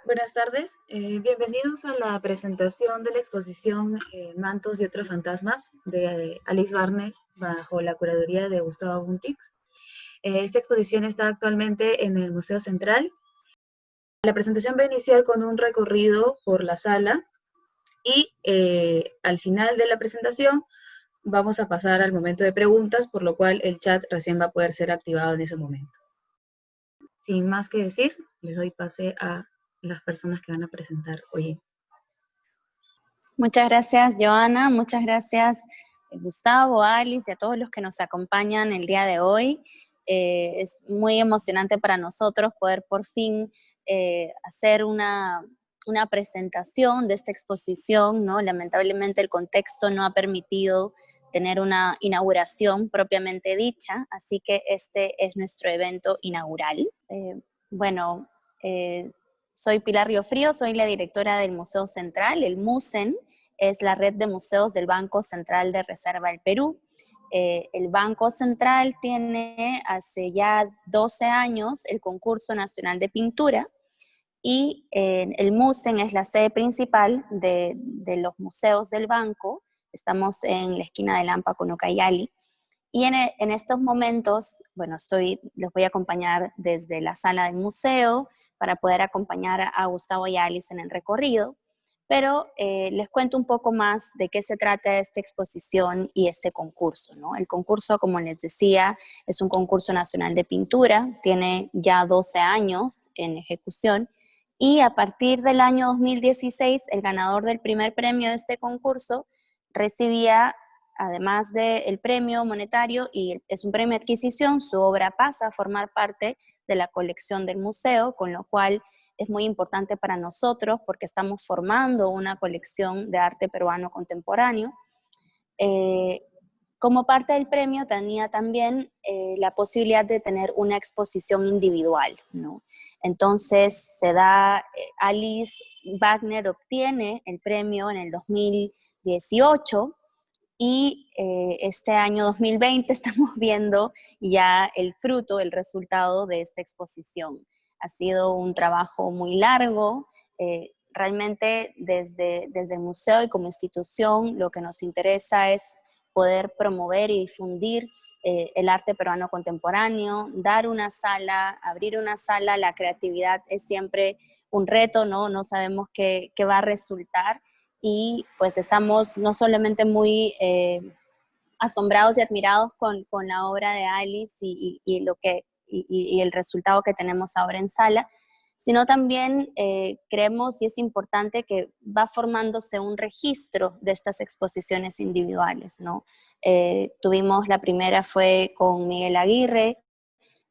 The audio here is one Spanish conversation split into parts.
Buenas tardes, bienvenidos a la presentación de la exposición Mantos y otros fantasmas de Alice Barney bajo la curaduría de Gustavo Buntix. Esta exposición está actualmente en el Museo Central. La presentación va a iniciar con un recorrido por la sala y al final de la presentación vamos a pasar al momento de preguntas, por lo cual el chat recién va a poder ser activado en ese momento. Sin más que decir, les doy pase a las personas que van a presentar hoy. Muchas gracias, Joana. Muchas gracias, Gustavo, Alice y a todos los que nos acompañan el día de hoy. Es muy emocionante para nosotros poder por fin hacer una presentación de esta exposición, ¿no? Lamentablemente el contexto no ha permitido tener una inauguración propiamente dicha, así que este es nuestro evento inaugural. Bueno, soy Pilar Riofrío, soy la directora del Museo Central. El MUSEN es la red de museos del Banco Central de Reserva del Perú. El Banco Central tiene hace ya 12 años el Concurso Nacional de Pintura y el MUSEN es la sede principal de los museos del banco. Estamos en la esquina de Lampa con Ucayali. Y en estos momentos, bueno, los voy a acompañar desde la sala del museo para poder acompañar a Gustavo y a Alice en el recorrido, pero les cuento un poco más de qué se trata esta exposición y este concurso, ¿no? El concurso, como les decía, es un concurso nacional de pintura, tiene ya 12 años en ejecución, y a partir del año 2016, el ganador del primer premio de este concurso recibía, además del premio monetario, y es un premio de adquisición, su obra pasa a formar parte de la colección del museo, con lo cual es muy importante para nosotros porque estamos formando una colección de arte peruano contemporáneo. Como parte del premio tenía también la posibilidad de tener una exposición individual, ¿no? Entonces Alice Wagner obtiene el premio en el 2018 y este año 2020 estamos viendo ya el fruto, el resultado de esta exposición. Ha sido un trabajo muy largo. Realmente desde el museo y como institución lo que nos interesa es poder promover y difundir el arte peruano contemporáneo, dar una sala, abrir una sala. La creatividad es siempre un reto, ¿no? No sabemos qué va a resultar, y pues estamos no solamente muy asombrados y admirados con la obra de Alice y el resultado que tenemos ahora en sala, sino también creemos, y es importante, que va formándose un registro de estas exposiciones individuales, ¿no? Tuvimos, la primera fue con Miguel Aguirre,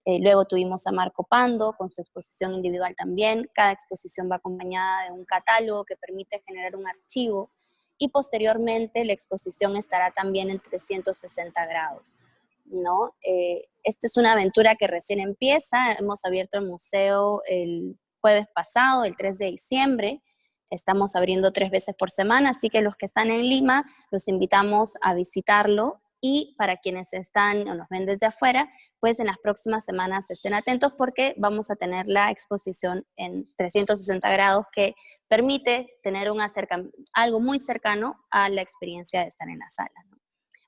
luego tuvimos a Marco Pando con su exposición individual también. Cada exposición va acompañada de un catálogo que permite generar un archivo, y posteriormente la exposición estará también en 360 grados, ¿no? Esta es una aventura que recién empieza. Hemos abierto el museo el jueves pasado, el 3 de diciembre. Estamos abriendo 3 veces por semana, así que los que están en Lima los invitamos a visitarlo, y para quienes están o nos ven desde afuera, pues en las próximas semanas estén atentos porque vamos a tener la exposición en 360 grados que permite tener algo muy cercano a la experiencia de estar en la sala, ¿no?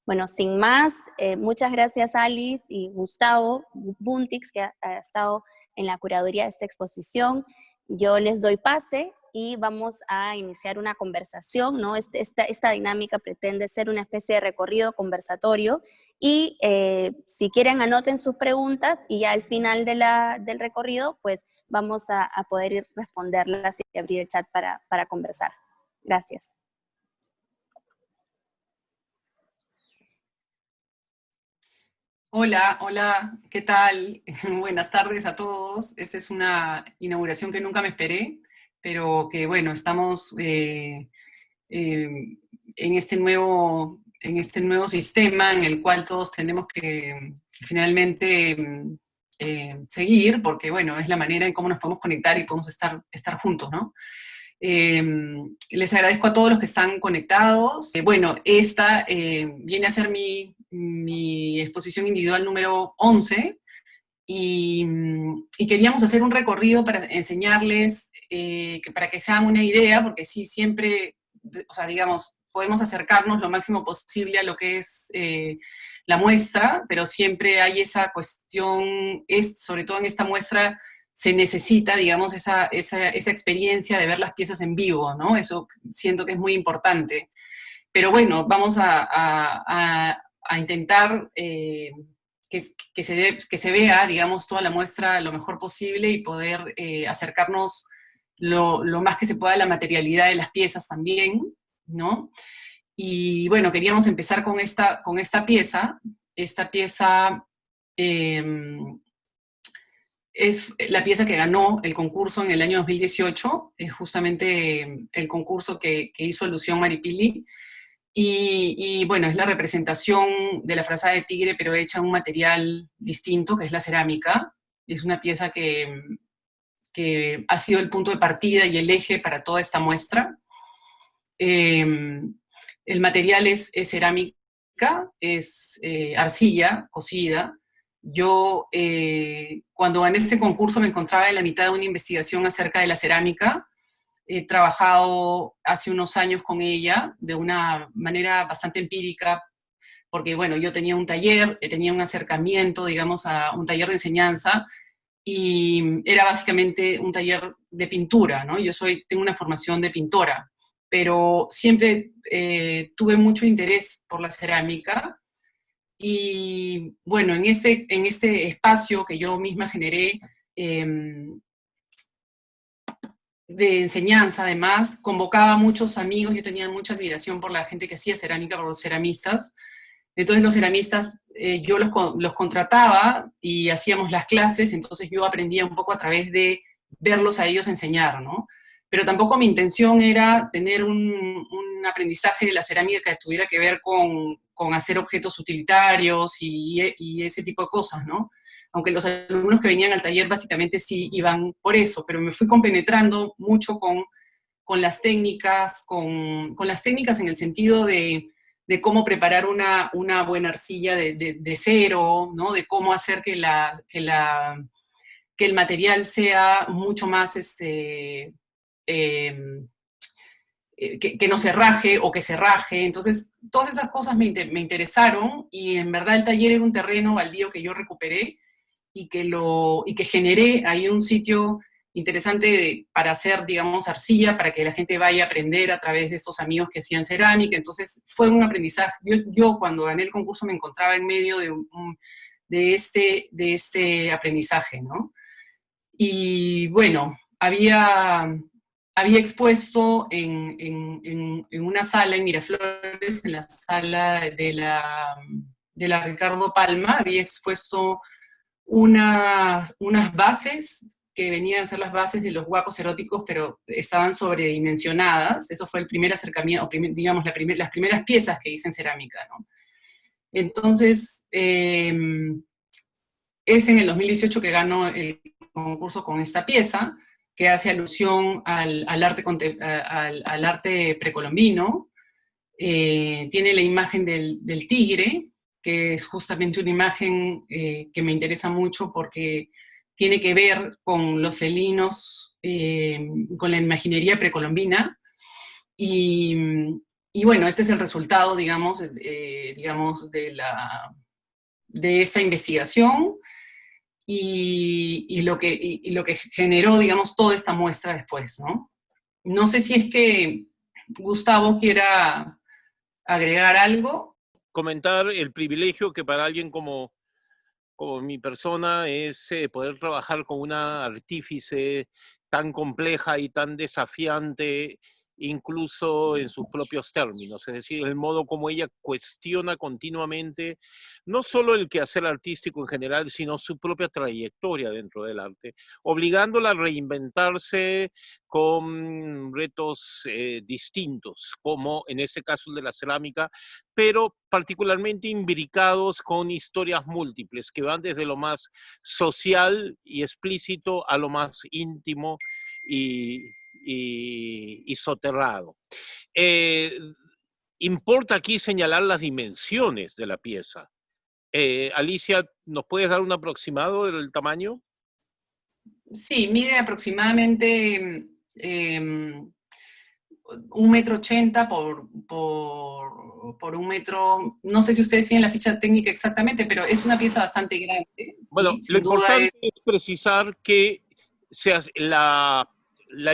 Bueno, sin más, muchas gracias Alice y Gustavo Buntix, que ha estado en la curaduría de esta exposición. Yo les doy pase y vamos a iniciar una conversación, ¿no? Esta dinámica pretende ser una especie de recorrido conversatorio, y si quieren anoten sus preguntas, y ya al final del recorrido pues vamos a poder responderlas y abrir el chat para conversar. Gracias. Hola, hola, ¿qué tal? Buenas tardes a todos. Esta es una inauguración que nunca me esperé, pero que bueno, estamos en este nuevo sistema en el cual todos tenemos que finalmente seguir, porque bueno, es la manera en cómo nos podemos conectar y podemos estar juntos, ¿no? Les agradezco a todos los que están conectados. Bueno, esta viene a ser mi exposición individual número 11, y queríamos hacer un recorrido para enseñarles, para que se hagan una idea, porque sí, siempre, o sea, digamos, podemos acercarnos lo máximo posible a lo que es la muestra, pero siempre hay esa cuestión, sobre todo en esta muestra, se necesita, digamos, esa experiencia de ver las piezas en vivo, ¿no? Eso siento que es muy importante. Pero bueno, vamos a intentar que se vea, digamos, toda la muestra lo mejor posible y poder acercarnos lo más que se pueda a la materialidad de las piezas también, ¿no? Y bueno, queríamos empezar con esta pieza. Esta pieza es la pieza que ganó el concurso en el año 2018, es justamente el concurso que hizo alusión Maripili. Y bueno, es la representación de la frazada de tigre, pero hecha en un material distinto, que es la cerámica. Es una pieza que ha sido el punto de partida y el eje para toda esta muestra. El material es cerámica, es arcilla cocida. Yo, cuando gané este concurso, me encontraba en la mitad de una investigación acerca de la cerámica. He trabajado hace unos años con ella de una manera bastante empírica, porque bueno, yo tenía un taller, tenía un acercamiento, digamos, a un taller de enseñanza, y era básicamente un taller de pintura, ¿no? Tengo una formación de pintora, pero siempre tuve mucho interés por la cerámica, y bueno, en este espacio que yo misma generé, de enseñanza, además, convocaba a muchos amigos, yo tenía mucha admiración por la gente que hacía cerámica, por los ceramistas. Entonces los ceramistas, yo los contrataba y hacíamos las clases, entonces yo aprendía un poco a través de verlos a ellos enseñar, ¿no? Pero tampoco mi intención era tener un aprendizaje de la cerámica que tuviera que ver con hacer objetos utilitarios y ese tipo de cosas, ¿no? Aunque los alumnos que venían al taller básicamente sí iban por eso, pero me fui compenetrando mucho con las técnicas, con las técnicas en el sentido de cómo preparar una buena arcilla de cero, ¿no? De cómo hacer que el material sea mucho más, que no se raje o que se raje. Entonces, todas esas cosas me interesaron, y en verdad el taller era un terreno baldío que yo recuperé y que generé ahí un sitio interesante para hacer, digamos, arcilla, para que la gente vaya a aprender a través de estos amigos que hacían cerámica. Entonces fue un aprendizaje. Yo cuando gané el concurso me encontraba en medio de este aprendizaje, ¿no? Y bueno, había expuesto en una sala en Miraflores, en la sala de la Ricardo Palma, había expuesto unas bases que venían a ser las bases de los guacos eróticos, pero estaban sobredimensionadas. Eso fue el primer acercamiento, o digamos, las primeras piezas que hice en cerámica, ¿no? Entonces, es en el 2018 que ganó el concurso con esta pieza, que hace alusión al arte precolombino. Tiene la imagen del tigre, que es justamente una imagen que me interesa mucho porque tiene que ver con los felinos, con la imaginería precolombina. Y, y bueno, este es el resultado, digamos, digamos de esta investigación y lo que generó, digamos, toda esta muestra después, ¿no? No sé si es que Gustavo quiera agregar algo. Comentar el privilegio que para alguien como mi persona es poder trabajar con una artífice tan compleja y tan desafiante, incluso en sus propios términos, es decir, el modo como ella cuestiona continuamente no solo el quehacer artístico en general, sino su propia trayectoria dentro del arte, obligándola a reinventarse con retos distintos, como en este caso el de la cerámica, pero particularmente imbricados con historias múltiples que van desde lo más social y explícito a lo más íntimo y soterrado. Importa aquí señalar las dimensiones de la pieza. Alicia, ¿nos puedes dar un aproximado del tamaño? Sí, mide aproximadamente 1,80 m por 1 metro. No sé si ustedes tienen la ficha técnica exactamente, pero es una pieza bastante grande, Bueno, ¿sí? lo Sin duda importante es precisar que la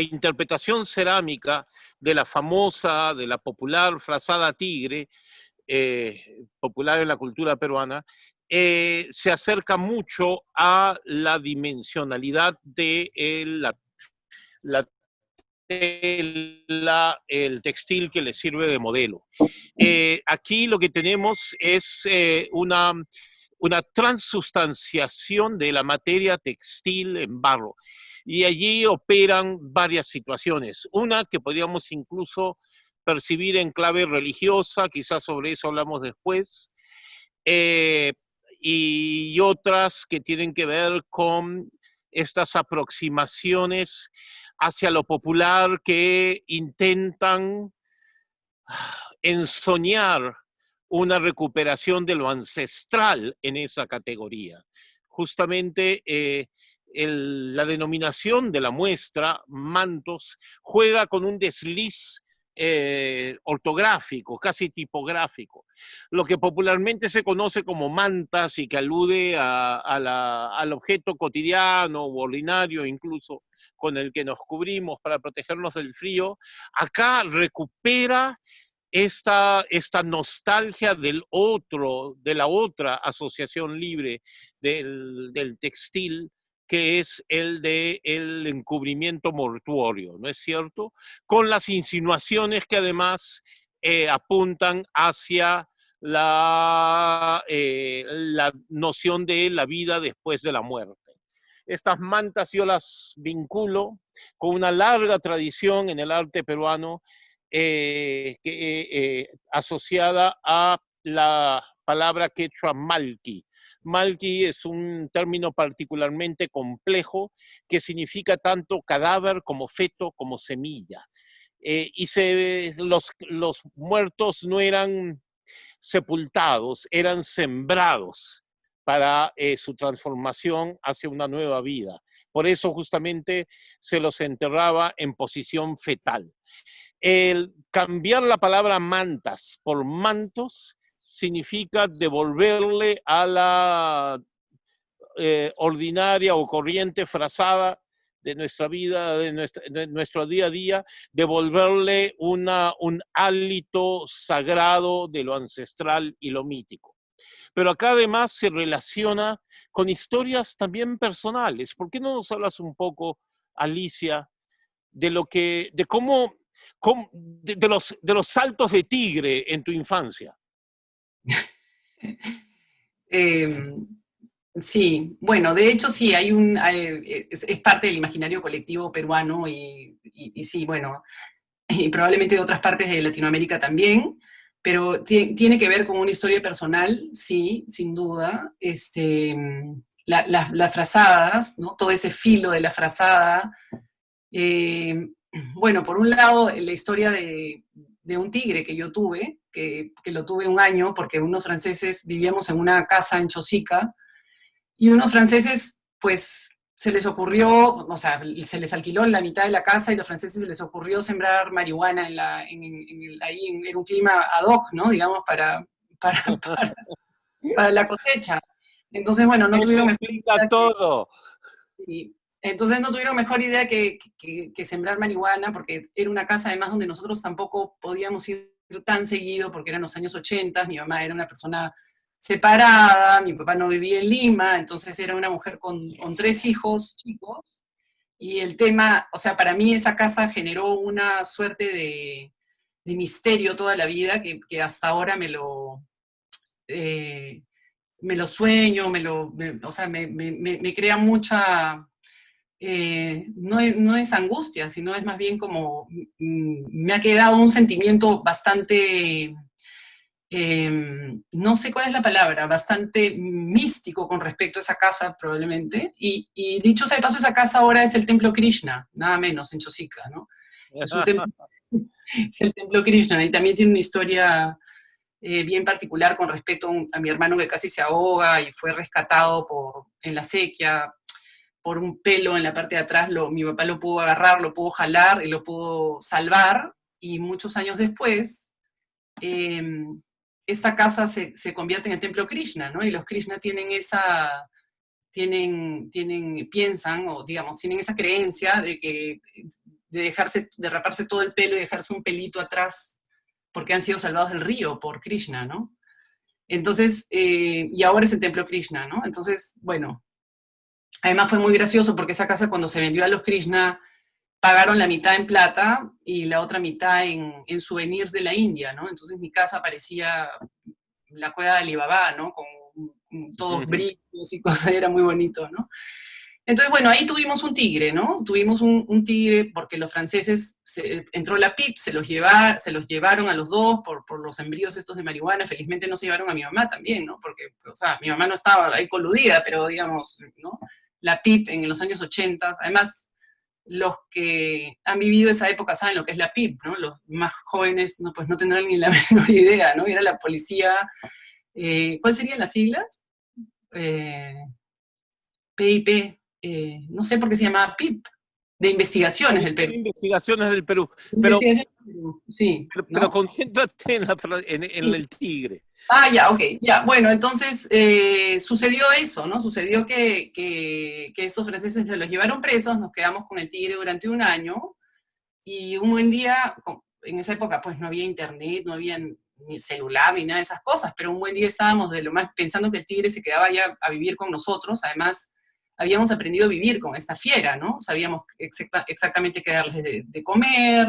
interpretación cerámica de la famosa, de la popular frazada tigre, popular en la cultura peruana, se acerca mucho a la dimensionalidad de la tela, el textil que le sirve de modelo. Aquí lo que tenemos es una transustanciación de la materia textil en barro. Y allí operan varias situaciones. Una que podríamos incluso percibir en clave religiosa, quizás sobre eso hablamos después, eh, y otras que tienen que ver con estas aproximaciones hacia lo popular que intentan ensoñar una recuperación de lo ancestral en esa categoría. Justamente la denominación de la muestra, mantos, juega con un desliz ortográfico, casi tipográfico. Lo que popularmente se conoce como mantas y que alude al objeto cotidiano o ordinario incluso con el que nos cubrimos para protegernos del frío, acá recupera esta nostalgia del otro, de la otra asociación libre del textil, que es el del encubrimiento mortuorio, ¿no es cierto? Con las insinuaciones que además apuntan hacia la noción de la vida después de la muerte. Estas mantas yo las vinculo con una larga tradición en el arte peruano asociada a la palabra quechua malqui. Malqui es un término particularmente complejo que significa tanto cadáver como feto como semilla. Los muertos no eran sepultados, eran sembrados para su transformación hacia una nueva vida. Por eso justamente se los enterraba en posición fetal. El cambiar la palabra mantas por mantos significa devolverle a la ordinaria o corriente frazada de nuestra vida, de nuestro día a día, devolverle un hálito sagrado de lo ancestral y lo mítico. Pero acá además se relaciona con historias también personales. ¿Por qué no nos hablas un poco, Alicia, de los saltos de tigre en tu infancia? Eh, sí, bueno, de hecho sí, es parte del imaginario colectivo peruano y sí, bueno, y probablemente de otras partes de Latinoamérica también, pero tiene que ver con una historia personal, sí, sin duda. Las frazadas, ¿no? Todo ese filo de la frazada. Bueno, por un lado, la historia de un tigre que yo tuve, que lo tuve un año, porque unos franceses vivíamos en una casa en Chosica, y unos franceses, pues, se les ocurrió, o sea, se les alquiló la mitad de la casa y los franceses se les ocurrió sembrar marihuana en un clima ad hoc, ¿no? Digamos, para la cosecha. Entonces, bueno, no Eso tuvieron mejor explica idea todo. entonces no tuvieron mejor idea que sembrar marihuana, porque era una casa además donde nosotros tampoco podíamos ir tan seguido, porque eran los años 80, mi mamá era una persona separada, mi papá no vivía en Lima, entonces era una mujer con 3 hijos chicos, y el tema, o sea, para mí esa casa generó una suerte de misterio toda la vida, que hasta ahora me lo sueño, o sea, me crea mucha... no es angustia, sino es más bien como, me ha quedado un sentimiento bastante, no sé cuál es la palabra, bastante místico con respecto a esa casa probablemente, y dicho sea de paso, esa casa ahora es el Templo Krishna, nada menos, en Chosica, ¿no? Es el Templo Krishna, y también tiene una historia bien particular con respecto a mi hermano que casi se ahoga y fue rescatado en la sequía por un pelo en la parte de atrás. Mi papá lo pudo agarrar, lo pudo jalar y lo pudo salvar, y muchos años después esta casa se convierte en el templo Krishna, ¿no? Y los Krishna piensan, o digamos, tienen esa creencia de que de raparse todo el pelo y dejarse un pelito atrás, porque han sido salvados del río por Krishna, ¿no? Entonces, y ahora es el templo Krishna, ¿no? Entonces, bueno, además fue muy gracioso porque esa casa, cuando se vendió a los Krishna, pagaron la mitad en plata y la otra mitad en souvenirs de la India, ¿no? Entonces mi casa parecía la cueva de Alibaba, ¿no? Con todos brillos y cosas, era muy bonito, ¿no? Entonces, bueno, ahí tuvimos un tigre, ¿no? Tuvimos un tigre porque los franceses, entró la PIP, se los llevaron a los dos por los embrios estos de marihuana. Felizmente no se llevaron a mi mamá también, ¿no? Porque, o sea, mi mamá no estaba ahí coludida, pero digamos, ¿no? La PIP en los años 80, además, los que han vivido esa época saben lo que es la PIP, ¿no? Los más jóvenes no, pues no tendrán ni la menor idea, ¿no? Era la policía, ¿cuáles serían las siglas? PIP, no sé por qué se llamaba PIP, de investigaciones del Perú. Investigaciones del Perú. Sí. Pero concéntrate en el tigre. Ah, ya, ok, ya. Bueno, entonces sucedió eso, ¿no? Sucedió que esos franceses se los llevaron presos, nos quedamos con el tigre durante un año, y un buen día, en esa época pues no había internet, no había ni celular ni nada de esas cosas, pero un buen día estábamos de lo más pensando que el tigre se quedaba ya a vivir con nosotros. Además habíamos aprendido a vivir con esta fiera, ¿no? Sabíamos exactamente qué darles de comer,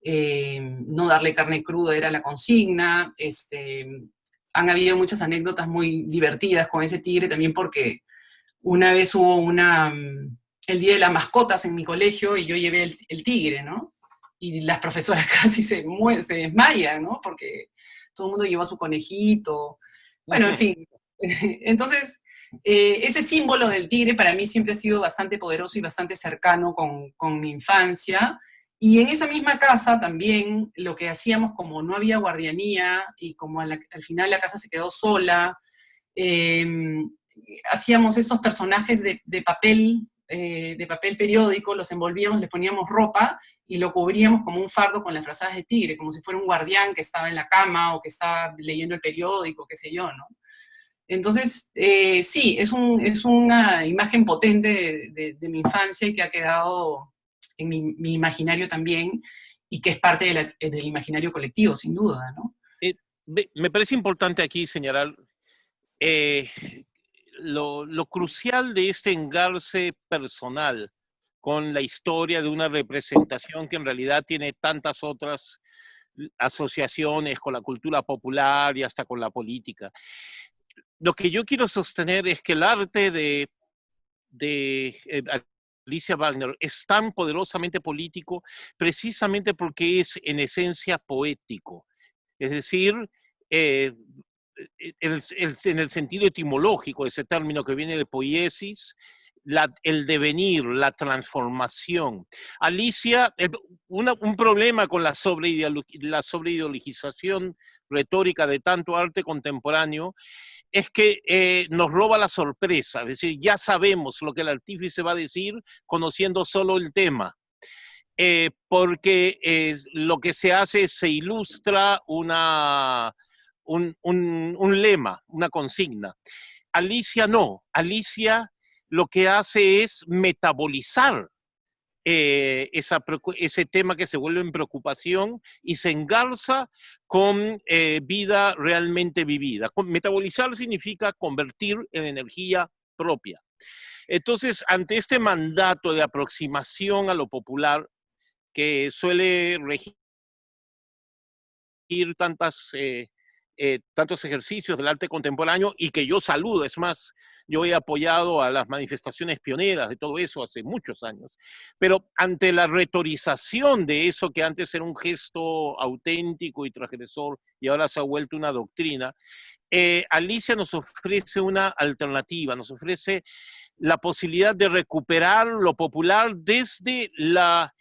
no darle carne cruda era la consigna. Han habido muchas anécdotas muy divertidas con ese tigre también, porque una vez hubo el día de las mascotas en mi colegio y yo llevé el tigre, ¿no? Y las profesoras casi se desmayan, ¿no? Porque todo el mundo llevó a su conejito. Bueno, en fin. Entonces, ese símbolo del tigre para mí siempre ha sido bastante poderoso y bastante cercano con mi infancia. Y en esa misma casa también lo que hacíamos, como no había guardianía y como al final la casa se quedó sola, hacíamos esos personajes de papel periódico, los envolvíamos, les poníamos ropa y lo cubríamos como un fardo con las frazadas de tigre, como si fuera un guardián que estaba en la cama o que estaba leyendo el periódico, qué sé yo, ¿no? Entonces, sí, es una imagen potente de mi infancia y que ha quedado en mi imaginario también, y que es parte del imaginario colectivo, sin duda, ¿no? Me parece importante aquí señalar lo crucial de este engarce personal con la historia de una representación que en realidad tiene tantas otras asociaciones con la cultura popular y hasta con la política. Lo que yo quiero sostener es que el arte de Alicia Wagner es tan poderosamente político precisamente porque es en esencia poético. Es decir, en el sentido etimológico, ese término que viene de poiesis, el devenir, la transformación. Alicia, un problema con la sobreideologización retórica de tanto arte contemporáneo es que nos roba la sorpresa, es decir, ya sabemos lo que el artífice va a decir conociendo solo el tema. Porque lo que se hace es se ilustra un lema, una consigna. Alicia no, Alicia lo que hace es metabolizar ese tema que se vuelve en preocupación y se engarza con vida realmente vivida. Metabolizar significa convertir en energía propia. Entonces, ante este mandato de aproximación a lo popular que suele regir tantos ejercicios del arte contemporáneo y que yo saludo, es más, yo he apoyado a las manifestaciones pioneras de todo eso hace muchos años, pero ante la retorización de eso que antes era un gesto auténtico y transgresor y ahora se ha vuelto una doctrina, Alicia nos ofrece una alternativa, nos ofrece la posibilidad de recuperar lo popular desde la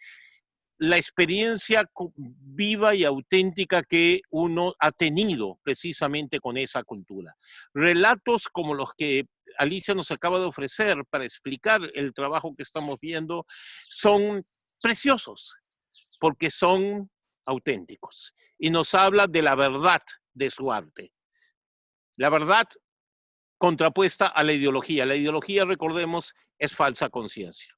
la experiencia viva y auténtica que uno ha tenido precisamente con esa cultura. Relatos como los que Alicia nos acaba de ofrecer para explicar el trabajo que estamos viendo son preciosos, porque son auténticos y nos habla de la verdad de su arte. La verdad contrapuesta a la ideología. La ideología, recordemos, es falsa conciencia.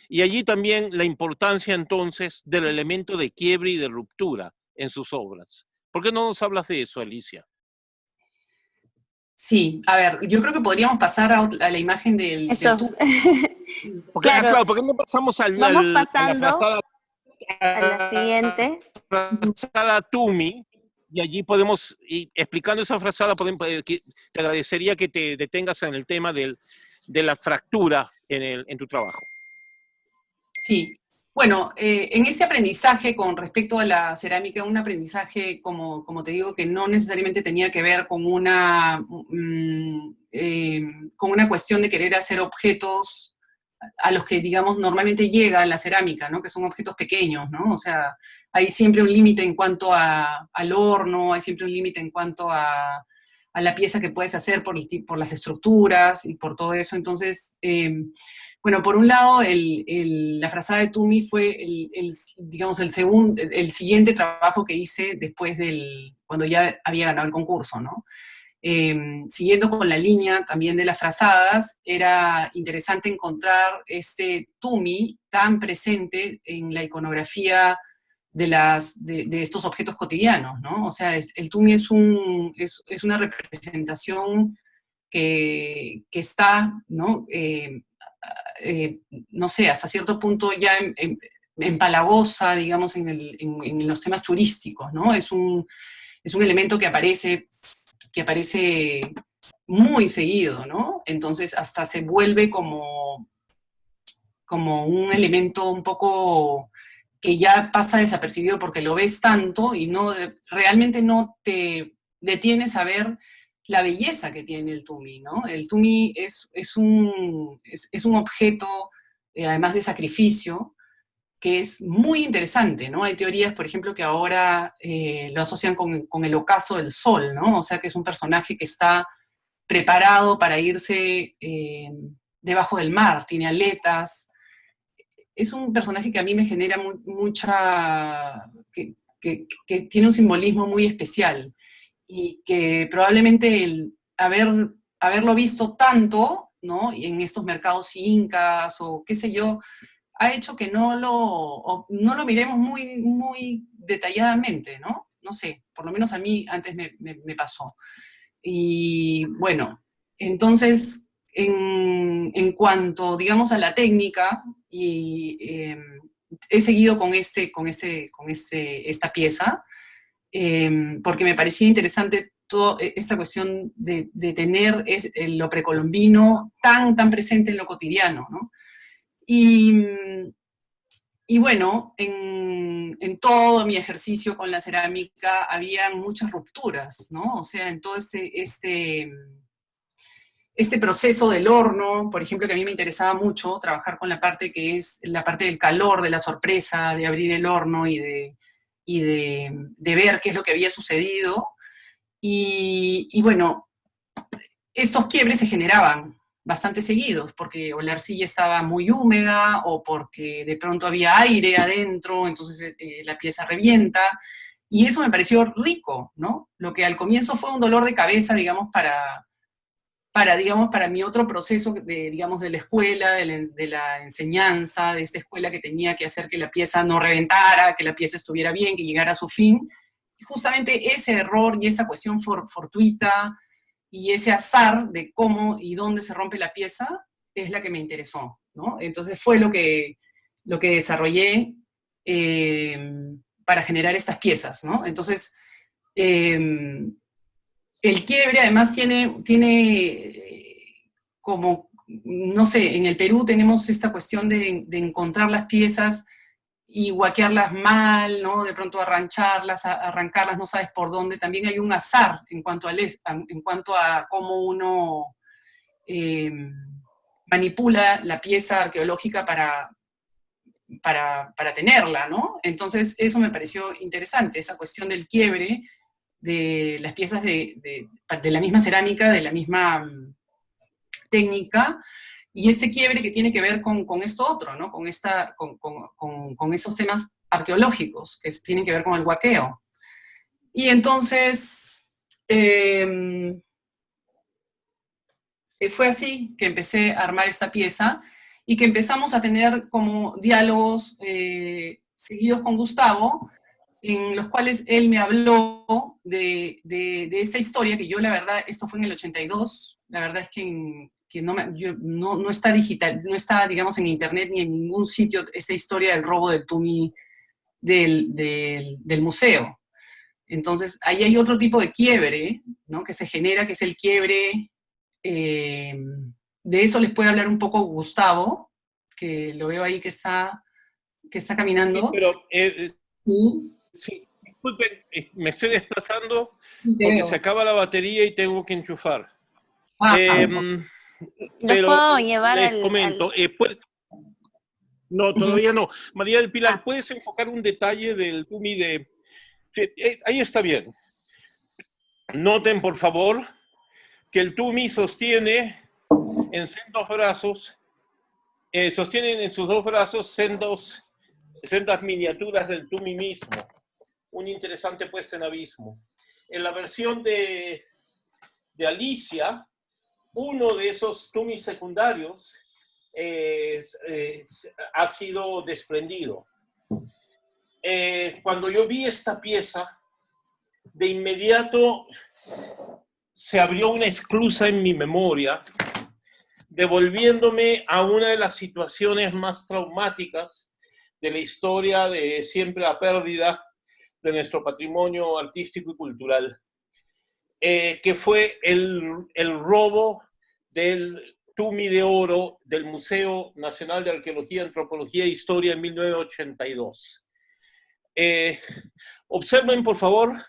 Y allí también la importancia entonces del elemento de quiebre y de ruptura en sus obras. ¿Por qué no nos hablas de eso, Alicia? Sí, a ver, yo creo que podríamos pasar a la imagen del Eso. Porque, Claro, claro, ¿por qué no pasamos vamos a la pasando frazada, a la siguiente. frazada Tumi? Y allí podemos, y explicando esa frazada, te agradecería que te detengas en el tema de la fractura en tu trabajo. Sí, bueno, en este aprendizaje con respecto a la cerámica, un aprendizaje, como te digo, que no necesariamente tenía que ver con con una cuestión de querer hacer objetos a los que, digamos, normalmente llega la cerámica, ¿no? Que son objetos pequeños, ¿no? O sea, hay siempre un límite en cuanto al horno, hay siempre un límite en cuanto a la pieza que puedes hacer por las estructuras y por todo eso. Entonces, bueno, por un lado, la frazada de Tumi fue digamos, el siguiente trabajo que hice después cuando ya había ganado el concurso, ¿no? Siguiendo con la línea también de las frazadas, era interesante encontrar este Tumi tan presente en la iconografía de estos objetos cotidianos, ¿no? O sea, el Tumi es una representación que está, ¿no? No sé, hasta cierto punto ya empalagosa, digamos, en los temas turísticos, ¿no? Es un elemento que aparece muy seguido, ¿no? Entonces hasta se vuelve como un elemento un poco que ya pasa desapercibido porque lo ves tanto y realmente no te detienes a ver la belleza que tiene el Tumi, ¿no? El Tumi es un objeto, además de sacrificio, que es muy interesante, ¿no? Hay teorías, por ejemplo, que ahora lo asocian con el ocaso del sol, ¿no? O sea, que es un personaje que está preparado para irse debajo del mar, tiene aletas. Es un personaje que a mí me genera que tiene un simbolismo muy especial y que probablemente el haberlo visto tanto, ¿no? En estos mercados incas o qué sé yo, ha hecho que no lo miremos muy, muy detalladamente, ¿no? No sé, por lo menos a mí antes me pasó. Y bueno, entonces, en cuanto, digamos, a la técnica, he seguido con esta pieza, porque me parecía interesante toda esta cuestión de tener lo precolombino tan presente en lo cotidiano, ¿no? Y bueno, en todo mi ejercicio con la cerámica había muchas rupturas, ¿no? O sea, en todo este proceso del horno, por ejemplo, que a mí me interesaba mucho trabajar con la parte que es la parte del calor, de la sorpresa, de abrir el horno y de ver qué es lo que había sucedido. Y bueno, estos quiebres se generaban bastante seguidos, porque o la arcilla estaba muy húmeda, o porque de pronto había aire adentro, entonces la pieza revienta, y eso me pareció rico, ¿no? Lo que al comienzo fue un dolor de cabeza, digamos, para mi otro proceso digamos, de la escuela, de la enseñanza, de esta escuela que tenía que hacer que la pieza no reventara, que la pieza estuviera bien, que llegara a su fin. Y justamente ese error y esa cuestión fortuita, y ese azar de cómo y dónde se rompe la pieza es la que me interesó, ¿no? Entonces fue lo que desarrollé para generar estas piezas, ¿no? Entonces, el quiebre además tiene como, no sé, en el Perú tenemos esta cuestión de encontrar las piezas y guaquearlas mal, ¿no? De pronto arrancarlas, no sabes por dónde. También hay un azar en cuanto a cómo uno manipula la pieza arqueológica para tenerla, ¿no? Entonces, eso me pareció interesante, esa cuestión del quiebre de las piezas de la misma cerámica, de la misma técnica, y este quiebre que tiene que ver con esto otro, ¿no? Con esos temas arqueológicos que tienen que ver con el huaqueo. Y entonces, fue así que empecé a armar esta pieza y que empezamos a tener como diálogos seguidos con Gustavo, en los cuales él me habló de esta historia, que yo la verdad, esto fue en el 82, la verdad es que no está digital, no está, digamos, en internet ni en ningún sitio esta historia del robo del Tumi del museo. Entonces, ahí hay otro tipo de quiebre, ¿no? Que se genera, que es el quiebre. De eso les puede hablar un poco Gustavo, que lo veo ahí que está caminando. Sí, pero ¿Sí? sí, disculpen, me estoy desplazando Sí, porque se acaba la batería y tengo que enchufar. ¿Los Pero puedo llevar les comento, no, todavía no. María del Pilar, ¿puedes enfocar un detalle del Tumi de... ahí está bien. Noten, por favor, que el Tumi sostienen en sus dos brazos sendas miniaturas del Tumi mismo. Un interesante puesta en abismo. En la versión de Alicia, uno de esos Tumis secundarios ha sido desprendido. Cuando yo vi esta pieza, de inmediato se abrió una esclusa en mi memoria, devolviéndome a una de las situaciones más traumáticas de la historia de siempre la pérdida de nuestro patrimonio artístico y cultural, que fue el robo del Tumi de Oro del Museo Nacional de Arqueología, Antropología e Historia en 1982. Observen, por favor,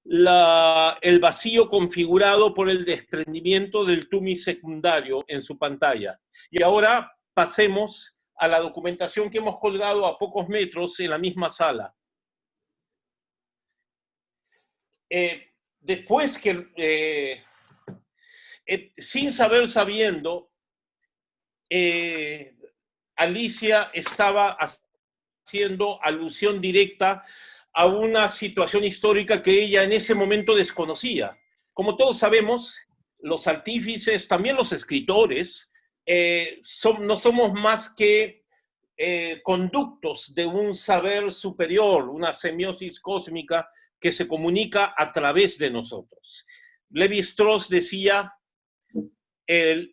el vacío configurado por el desprendimiento del Tumi secundario en su pantalla. Y ahora pasemos a la documentación que hemos colgado a pocos metros en la misma sala. Después que, sin saber sabiendo, Alicia estaba haciendo alusión directa a una situación histórica que ella en ese momento desconocía. Como todos sabemos, los artífices, también los escritores, no somos más que conductos de un saber superior, una semiosis cósmica que se comunica a través de nosotros. Levi-Strauss decía,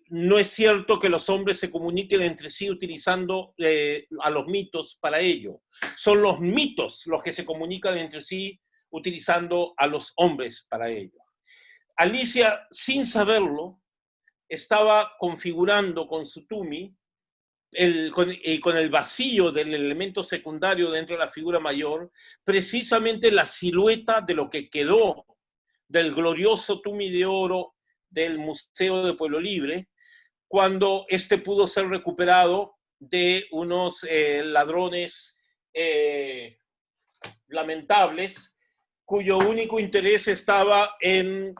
no es cierto que los hombres se comuniquen entre sí utilizando a los mitos para ello. Son los mitos los que se comunican entre sí utilizando a los hombres para ello. Alicia, sin saberlo, estaba configurando con su Tumi, con el vacío del elemento secundario dentro de la figura mayor, precisamente la silueta de lo que quedó del glorioso Tumi de Oro del Museo de Pueblo Libre, cuando este pudo ser recuperado de unos ladrones lamentables, cuyo único interés estaba en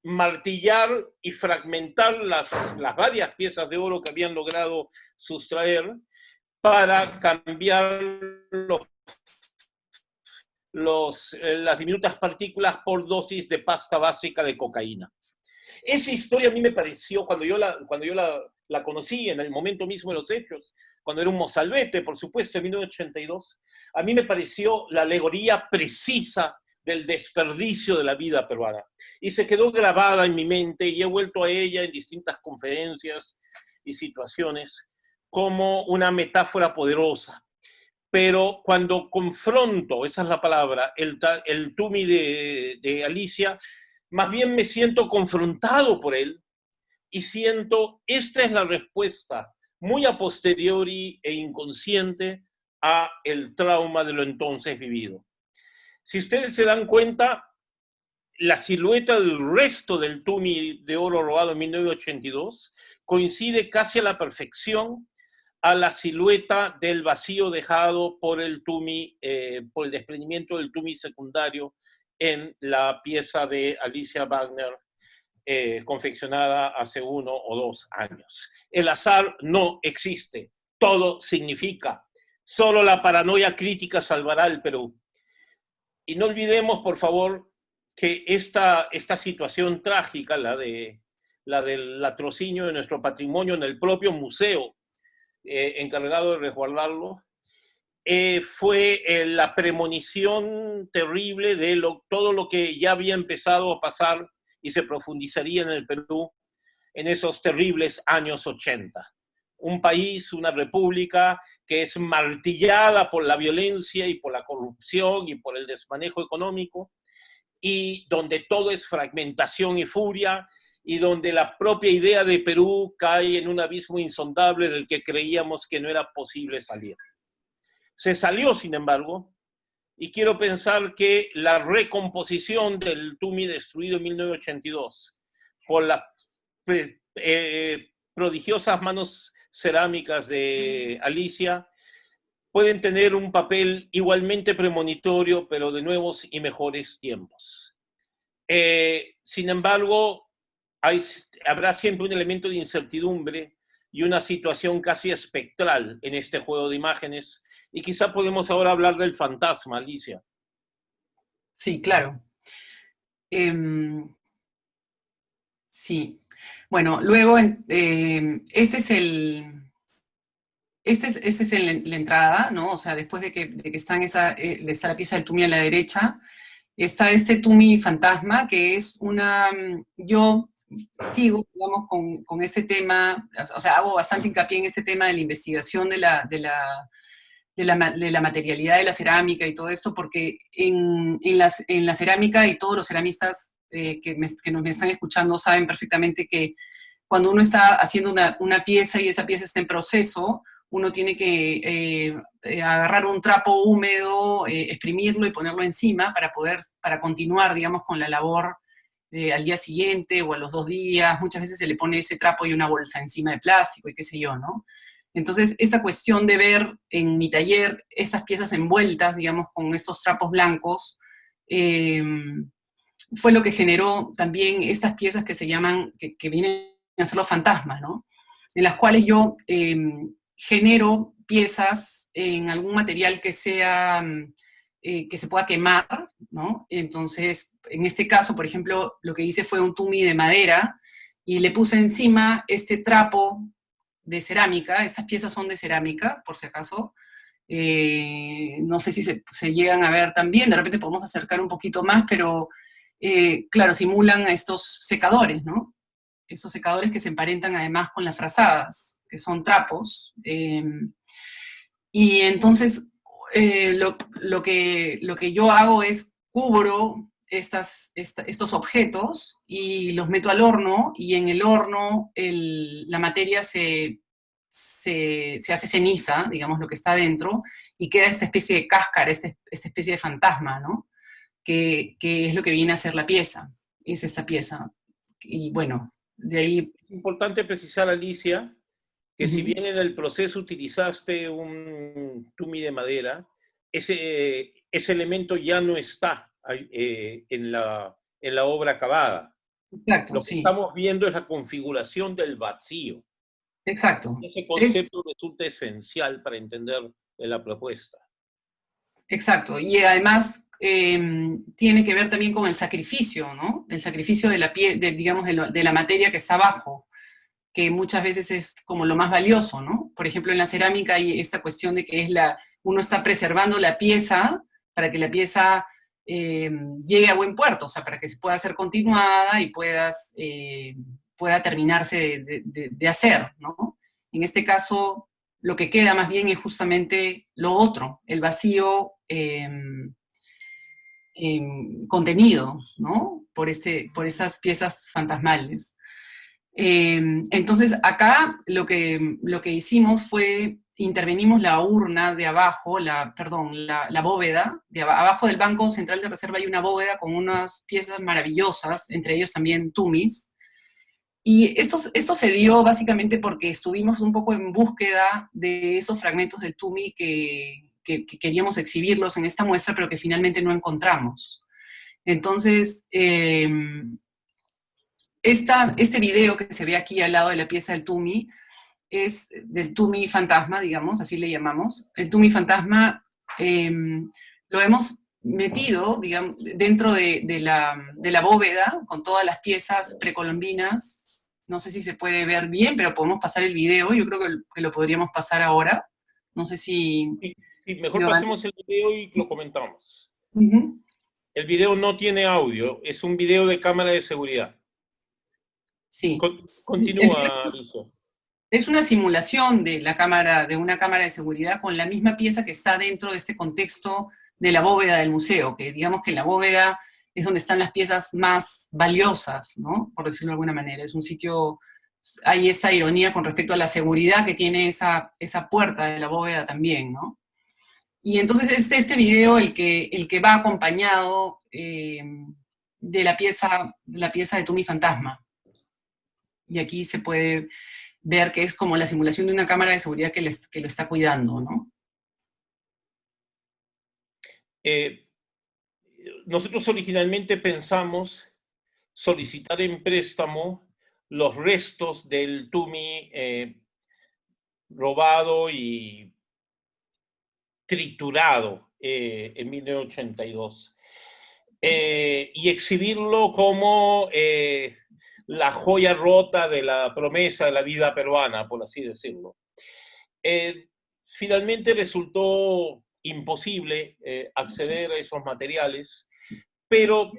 martillar y fragmentar las varias piezas de oro que habían logrado sustraer para cambiar las diminutas partículas por dosis de pasta básica de cocaína. Esa historia a mí me pareció, cuando yo la conocí en el momento mismo de los hechos, cuando era un mozalbete, por supuesto, en 1982, a mí me pareció la alegoría precisa del desperdicio de la vida peruana. Y se quedó grabada en mi mente y he vuelto a ella en distintas conferencias y situaciones como una metáfora poderosa. Pero cuando confronto, esa es la palabra, el Tumi de Alicia, más bien me siento confrontado por él y siento, esta es la respuesta muy a posteriori e inconsciente a el trauma de lo entonces vivido. Si ustedes se dan cuenta, la silueta del resto del Tumi de Oro robado en 1982 coincide casi a la perfección a la silueta del vacío dejado por el tumi, por el desprendimiento del tumi secundario en la pieza de Alicia Wagner, confeccionada hace 1 o 2 años. El azar no existe, todo significa. Solo la paranoia crítica salvará al Perú. Y no olvidemos, por favor, que esta situación trágica, la del latrocinio de nuestro patrimonio en el propio museo encargado de resguardarlo, fue la premonición terrible de todo lo que ya había empezado a pasar y se profundizaría en el Perú en esos terribles años 80. Un país, una república que es martillada por la violencia y por la corrupción y por el desmanejo económico, y donde todo es fragmentación y furia, y donde la propia idea de Perú cae en un abismo insondable del que creíamos que no era posible salir. Se salió, sin embargo, y quiero pensar que la recomposición del Tumi destruido en 1982 por las prodigiosas manos cerámicas de Alicia pueden tener un papel igualmente premonitorio, pero de nuevos y mejores tiempos. Sin embargo, habrá siempre un elemento de incertidumbre y una situación casi espectral en este juego de imágenes, y quizá podemos ahora hablar del fantasma, Alicia. Sí, claro. Sí. Bueno, luego, esta es la entrada, ¿no? O sea, después de que está la pieza del Tumi a la derecha, está este Tumi fantasma, que es yo sigo, digamos, con este tema, o sea, hago bastante hincapié en este tema de la investigación de la materialidad de la cerámica y todo esto, porque en la cerámica, y todos los ceramistas que nos están escuchando saben perfectamente que cuando uno está haciendo una pieza y esa pieza está en proceso, uno tiene que agarrar un trapo húmedo, exprimirlo y ponerlo encima para continuar, digamos, con la labor al día siguiente o a los 2 días. Muchas veces se le pone ese trapo y una bolsa encima de plástico y qué sé yo, ¿no? Entonces, esta cuestión de ver en mi taller estas piezas envueltas, digamos, con estos trapos blancos, fue lo que generó también estas piezas que se llaman, que vienen a ser los fantasmas, ¿no? En las cuales yo genero piezas en algún material que sea, que se pueda quemar, ¿no? Entonces, en este caso, por ejemplo, lo que hice fue un Tumi de madera y le puse encima este trapo de cerámica. Estas piezas son de cerámica, por si acaso. No sé si se llegan a ver también, de repente podemos acercar un poquito más, pero claro, simulan a estos secadores, ¿no? Esos secadores que se emparentan además con las frazadas, que son trapos. Y entonces lo que yo hago es cubro estos objetos y los meto al horno, y en el horno la materia se hace ceniza, digamos, lo que está dentro, y queda esta especie de cáscara, esta especie de fantasma, ¿no? Que es lo que viene a ser la pieza, es esta pieza. Y bueno, de ahí... Es importante precisar, Alicia, que si bien en el proceso utilizaste un Tumi de madera, ese elemento ya no está en la obra acabada. Exacto, Lo que estamos viendo es la configuración del vacío. Exacto. Ese concepto resulta esencial para entender la propuesta. Exacto, y además tiene que ver también con el sacrificio, ¿no? El sacrificio de la piel, digamos, de la materia que está abajo, que muchas veces es como lo más valioso, ¿no? Por ejemplo, en la cerámica hay esta cuestión de que uno está preservando la pieza para que la pieza llegue a buen puerto, o sea, para que se pueda ser continuada y pueda terminarse de hacer, ¿no? En este caso, lo que queda más bien es justamente lo otro, el vacío contenido, ¿no? Por estas piezas fantasmales. Entonces, acá lo que hicimos fue, intervenimos la urna de abajo, la bóveda, abajo del Banco Central de Reserva hay una bóveda con unas piezas maravillosas, entre ellos también tumis, Y esto se dio básicamente porque estuvimos un poco en búsqueda de esos fragmentos del Tumi que queríamos exhibirlos en esta muestra, pero que finalmente no encontramos. Entonces, este video que se ve aquí al lado de la pieza del Tumi es del Tumi fantasma, digamos, así le llamamos. El Tumi fantasma lo hemos metido, digamos, dentro de la bóveda, con todas las piezas precolombinas. No sé si se puede ver bien, pero podemos pasar el video. Yo creo que lo podríamos pasar ahora. No sé si... Sí, sí, mejor pasemos el video y lo comentamos. Uh-huh. El video no tiene audio, es un video de cámara de seguridad. Sí. Continúa, Alicia. Es una simulación de una cámara de seguridad con la misma pieza que está dentro de este contexto de la bóveda del museo, que digamos que la bóveda es donde están las piezas más valiosas, ¿no? Por decirlo de alguna manera. Es un sitio, hay esta ironía con respecto a la seguridad que tiene esa puerta de la bóveda también, ¿no? Y entonces es este video el que va acompañado de la pieza de Tumi Fantasma. Y aquí se puede ver que es como la simulación de una cámara de seguridad que lo está cuidando, ¿no? Nosotros originalmente pensamos solicitar en préstamo los restos del Tumi robado y triturado en 1982 y exhibirlo como la joya rota de la promesa de la vida peruana, por así decirlo. Finalmente resultó imposible acceder a esos materiales, pero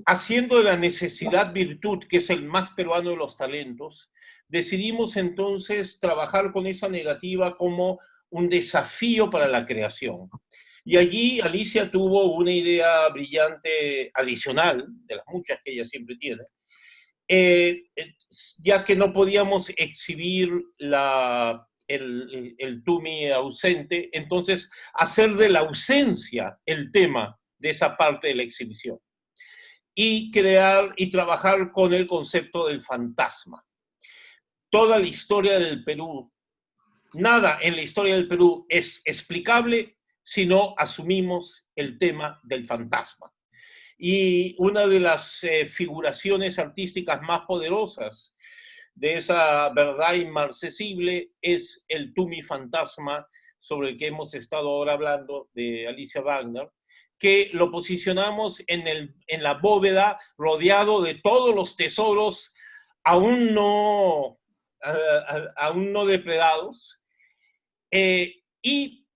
haciendo de la necesidad virtud, que es el más peruano de los talentos, decidimos entonces trabajar con esa negativa como un desafío para la creación. Y allí Alicia tuvo una idea brillante adicional, de las muchas que ella siempre tiene, ya que no podíamos exhibir el Tumi ausente, entonces hacer de la ausencia el tema de esa parte de la exhibición y crear y trabajar con el concepto del fantasma. Toda la historia del Perú, nada en la historia del Perú es explicable si no asumimos el tema del fantasma. Y una de las figuraciones artísticas más poderosas de esa verdad inmarcesible es el Tumi fantasma, sobre el que hemos estado ahora hablando, de Alicia Wagner, que lo posicionamos en la bóveda, rodeado de todos los tesoros aún no depredados, y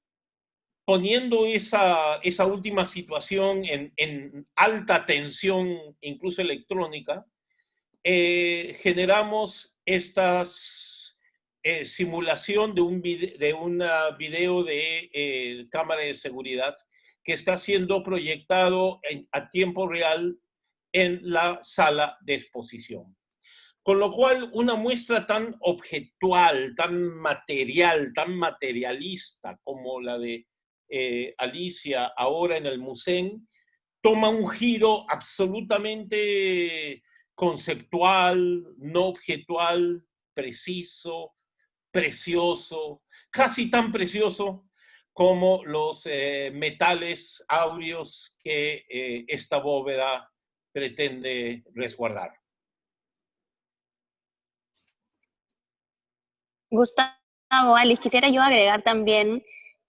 poniendo esa última situación en alta tensión, incluso electrónica, generamos esta simulación de un video de cámara de seguridad que está siendo proyectado a tiempo real en la sala de exposición. Con lo cual, una muestra tan objetual, tan material, tan materialista como la de Alicia ahora en el museo, toma un giro absolutamente conceptual, no objetual, preciso, precioso, casi tan precioso como los metales áureos que esta bóveda pretende resguardar. Gustavo, Alice, quisiera yo agregar también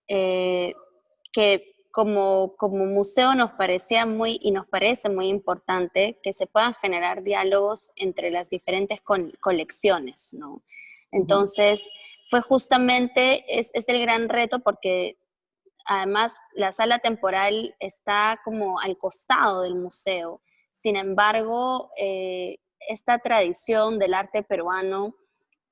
que como museo nos parecía y nos parece muy importante que se puedan generar diálogos entre las diferentes colecciones, ¿no? Entonces, fue justamente, es el gran reto porque además la sala temporal está como al costado del museo. Sin embargo, esta tradición del arte peruano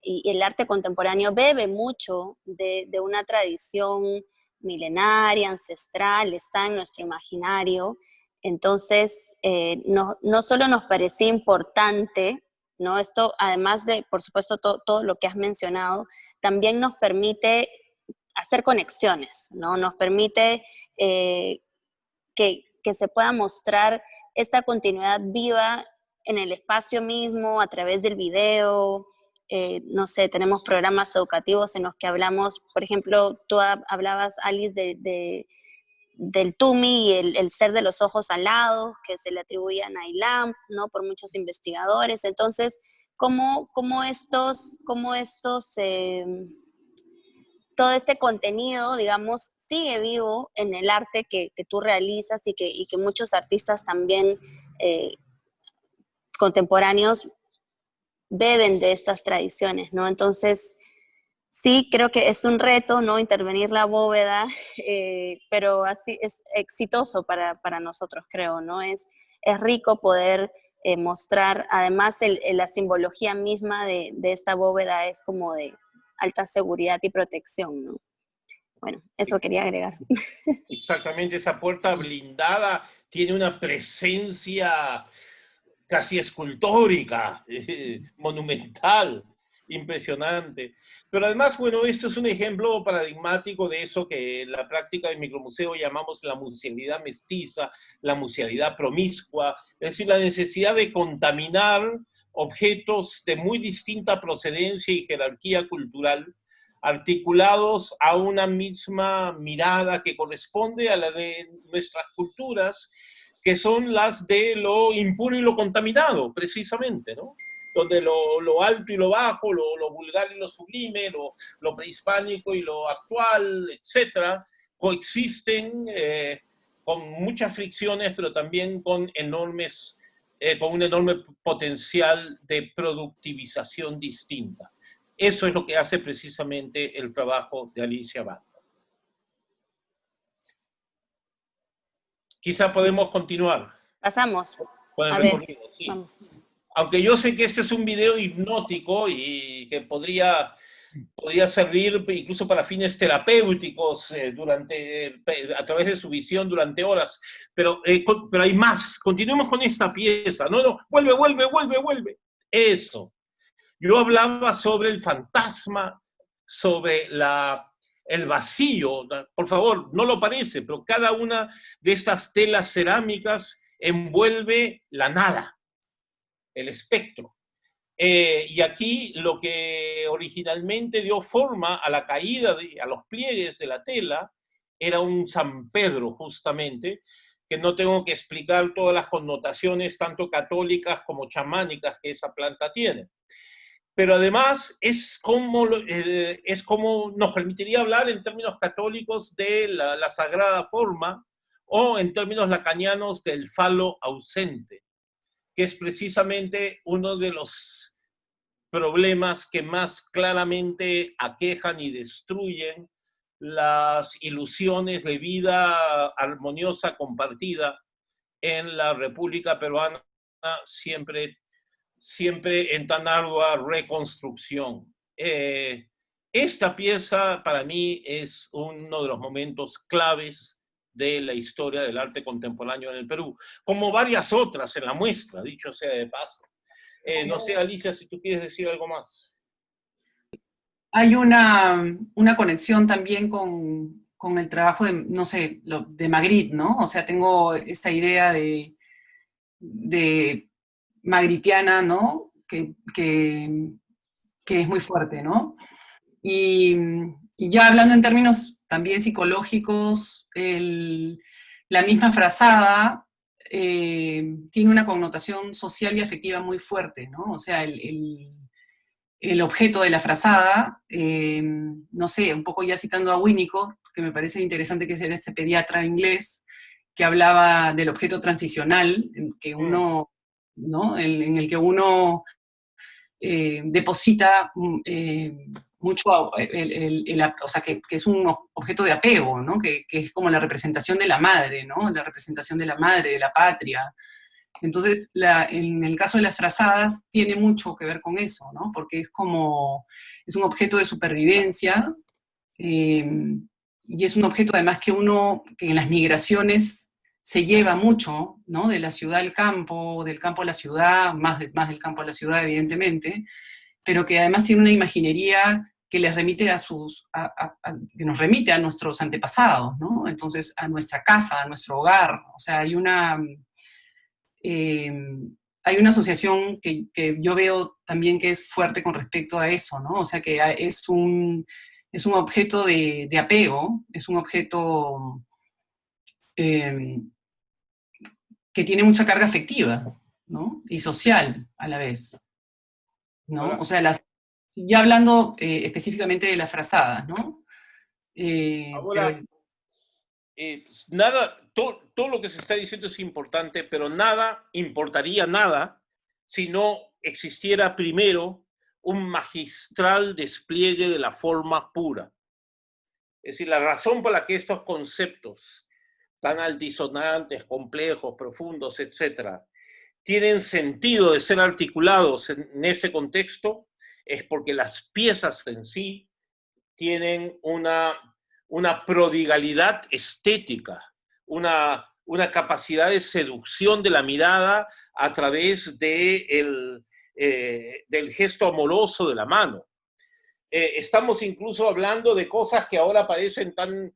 y el arte contemporáneo bebe mucho de una tradición milenaria, ancestral, está en nuestro imaginario. Entonces, no solo nos parecía importante, ¿no? Esto, además de, por supuesto, todo lo que has mencionado, también nos permite hacer conexiones, ¿no? Nos permite que se pueda mostrar esta continuidad viva en el espacio mismo, a través del video. No sé, tenemos programas educativos en los que hablamos, por ejemplo, tú hablabas, Alice, del Tumi y el ser de los ojos alados, que se le atribuían a Ilam, ¿no? Por muchos investigadores. Entonces, todo este contenido, digamos, sigue vivo en el arte que tú realizas y que muchos artistas también contemporáneos beben de estas tradiciones, ¿no? Entonces, sí, creo que es un reto, ¿no? Intervenir la bóveda, pero así es exitoso para nosotros, creo, ¿no? Es rico poder mostrar, además, la simbología misma de esta bóveda es como de alta seguridad y protección, ¿no? Bueno, eso quería agregar. Exactamente, esa puerta blindada tiene una presencia casi escultórica, monumental, impresionante. Pero además, bueno, esto es un ejemplo paradigmático de eso que en la práctica del micromuseo llamamos la musealidad mestiza, la musealidad promiscua, es decir, la necesidad de contaminar objetos de muy distinta procedencia y jerarquía cultural, articulados a una misma mirada que corresponde a la de nuestras culturas, que son las de lo impuro y lo contaminado, precisamente, ¿no? Donde lo alto y lo bajo, lo vulgar y lo sublime, lo prehispánico y lo actual, etcétera, coexisten con muchas fricciones, pero también con un enorme potencial de productivización distinta. Eso es lo que hace precisamente el trabajo de Alicia Wagner. Quizá podemos continuar. Pasamos. Con el A ver, recorrido, sí. vamos. Aunque yo sé que este es un video hipnótico y que podría servir incluso para fines terapéuticos a través de su visión durante horas, pero hay más. Continuemos con esta pieza. No, vuelve. Eso. Yo hablaba sobre el fantasma, sobre el vacío. Por favor, no lo parece, pero cada una de estas telas cerámicas envuelve la nada, el espectro. Y aquí lo que originalmente dio forma a la caída, a los pliegues de la tela, era un San Pedro, justamente, que no tengo que explicar todas las connotaciones, tanto católicas como chamánicas, que esa planta tiene. Pero además es como nos permitiría hablar en términos católicos de la sagrada forma, o en términos lacanianos del falo ausente, que es precisamente uno de los problemas que más claramente aquejan y destruyen las ilusiones de vida armoniosa compartida en la República Peruana, siempre en tan ardua reconstrucción. Esta pieza para mí es uno de los momentos claves de la historia del arte contemporáneo en el Perú, como varias otras en la muestra, dicho sea de paso. No sé, Alicia, si tú quieres decir algo más. Hay una conexión también con el trabajo de, no sé, de Magritte, ¿no? O sea, tengo esta idea de magritiana, ¿no? Que es muy fuerte, ¿no? Y ya hablando en términos también psicológicos, la misma frazada tiene una connotación social y afectiva muy fuerte, ¿no? O sea, el objeto de la frazada, no sé, un poco ya citando a Winnicott, que me parece interesante, que es este pediatra inglés, que hablaba del objeto transicional, que uno, ¿no? En el que uno deposita mucho, o sea, que es un objeto de apego, ¿no? Que es como la representación de la madre, ¿no? La representación de la madre, de la patria. Entonces, en el caso de las frazadas, tiene mucho que ver con eso, ¿no? Porque es un objeto de supervivencia, y es un objeto además que en las migraciones se lleva mucho, ¿no? De la ciudad al campo, del campo a la ciudad, más del campo a la ciudad, evidentemente, pero que además tiene una imaginería que les remite que nos remite a nuestros antepasados, ¿no? Entonces, a nuestra casa, a nuestro hogar. O sea, hay hay una asociación que yo veo también que es fuerte con respecto a eso, ¿no? O sea, que es un objeto de apego, es un objeto eh, que tiene mucha carga afectiva, ¿no? Y social a la vez, ¿no? Ahora, O sea, ya hablando específicamente de las frazadas, ¿no? ahora, nada, todo lo que se está diciendo es importante, pero nada importaría nada si no existiera primero un magistral despliegue de la forma pura. Es decir, la razón por la que estos conceptos tan altisonantes, complejos, profundos, etcétera, tienen sentido de ser articulados en este contexto es porque las piezas en sí tienen una prodigalidad estética, una capacidad de seducción de la mirada a través del gesto amoroso de la mano. Estamos incluso hablando de cosas que ahora parecen tan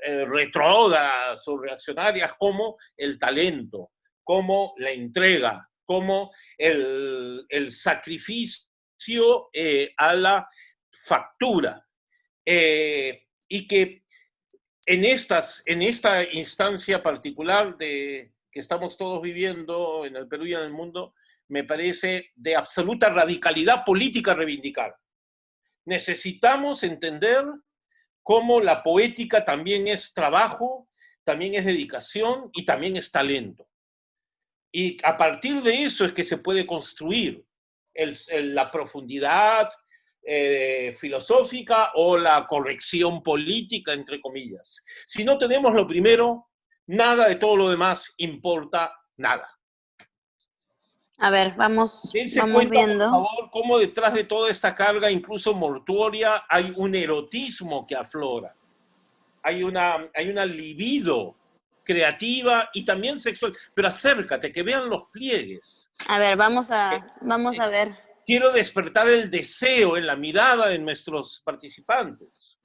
retrógradas o reaccionarias como el talento, como la entrega, como el sacrificio a la factura. Y que en esta instancia particular que estamos todos viviendo en el Perú y en el mundo, me parece de absoluta radicalidad política reivindicar. Necesitamos entender cómo la poética también es trabajo, también es dedicación y también es talento. Y a partir de eso es que se puede construir la profundidad filosófica o la corrección política, entre comillas. Si no tenemos lo primero, nada de todo lo demás importa nada. A ver, vamos cuenta, viendo. por favor, cómo detrás de toda esta carga, incluso mortuoria, hay un erotismo que aflora. Hay una libido creativa y también sexual. Pero acércate, que vean los pliegues. A ver, vamos a ver. Quiero despertar el deseo en la mirada de nuestros participantes.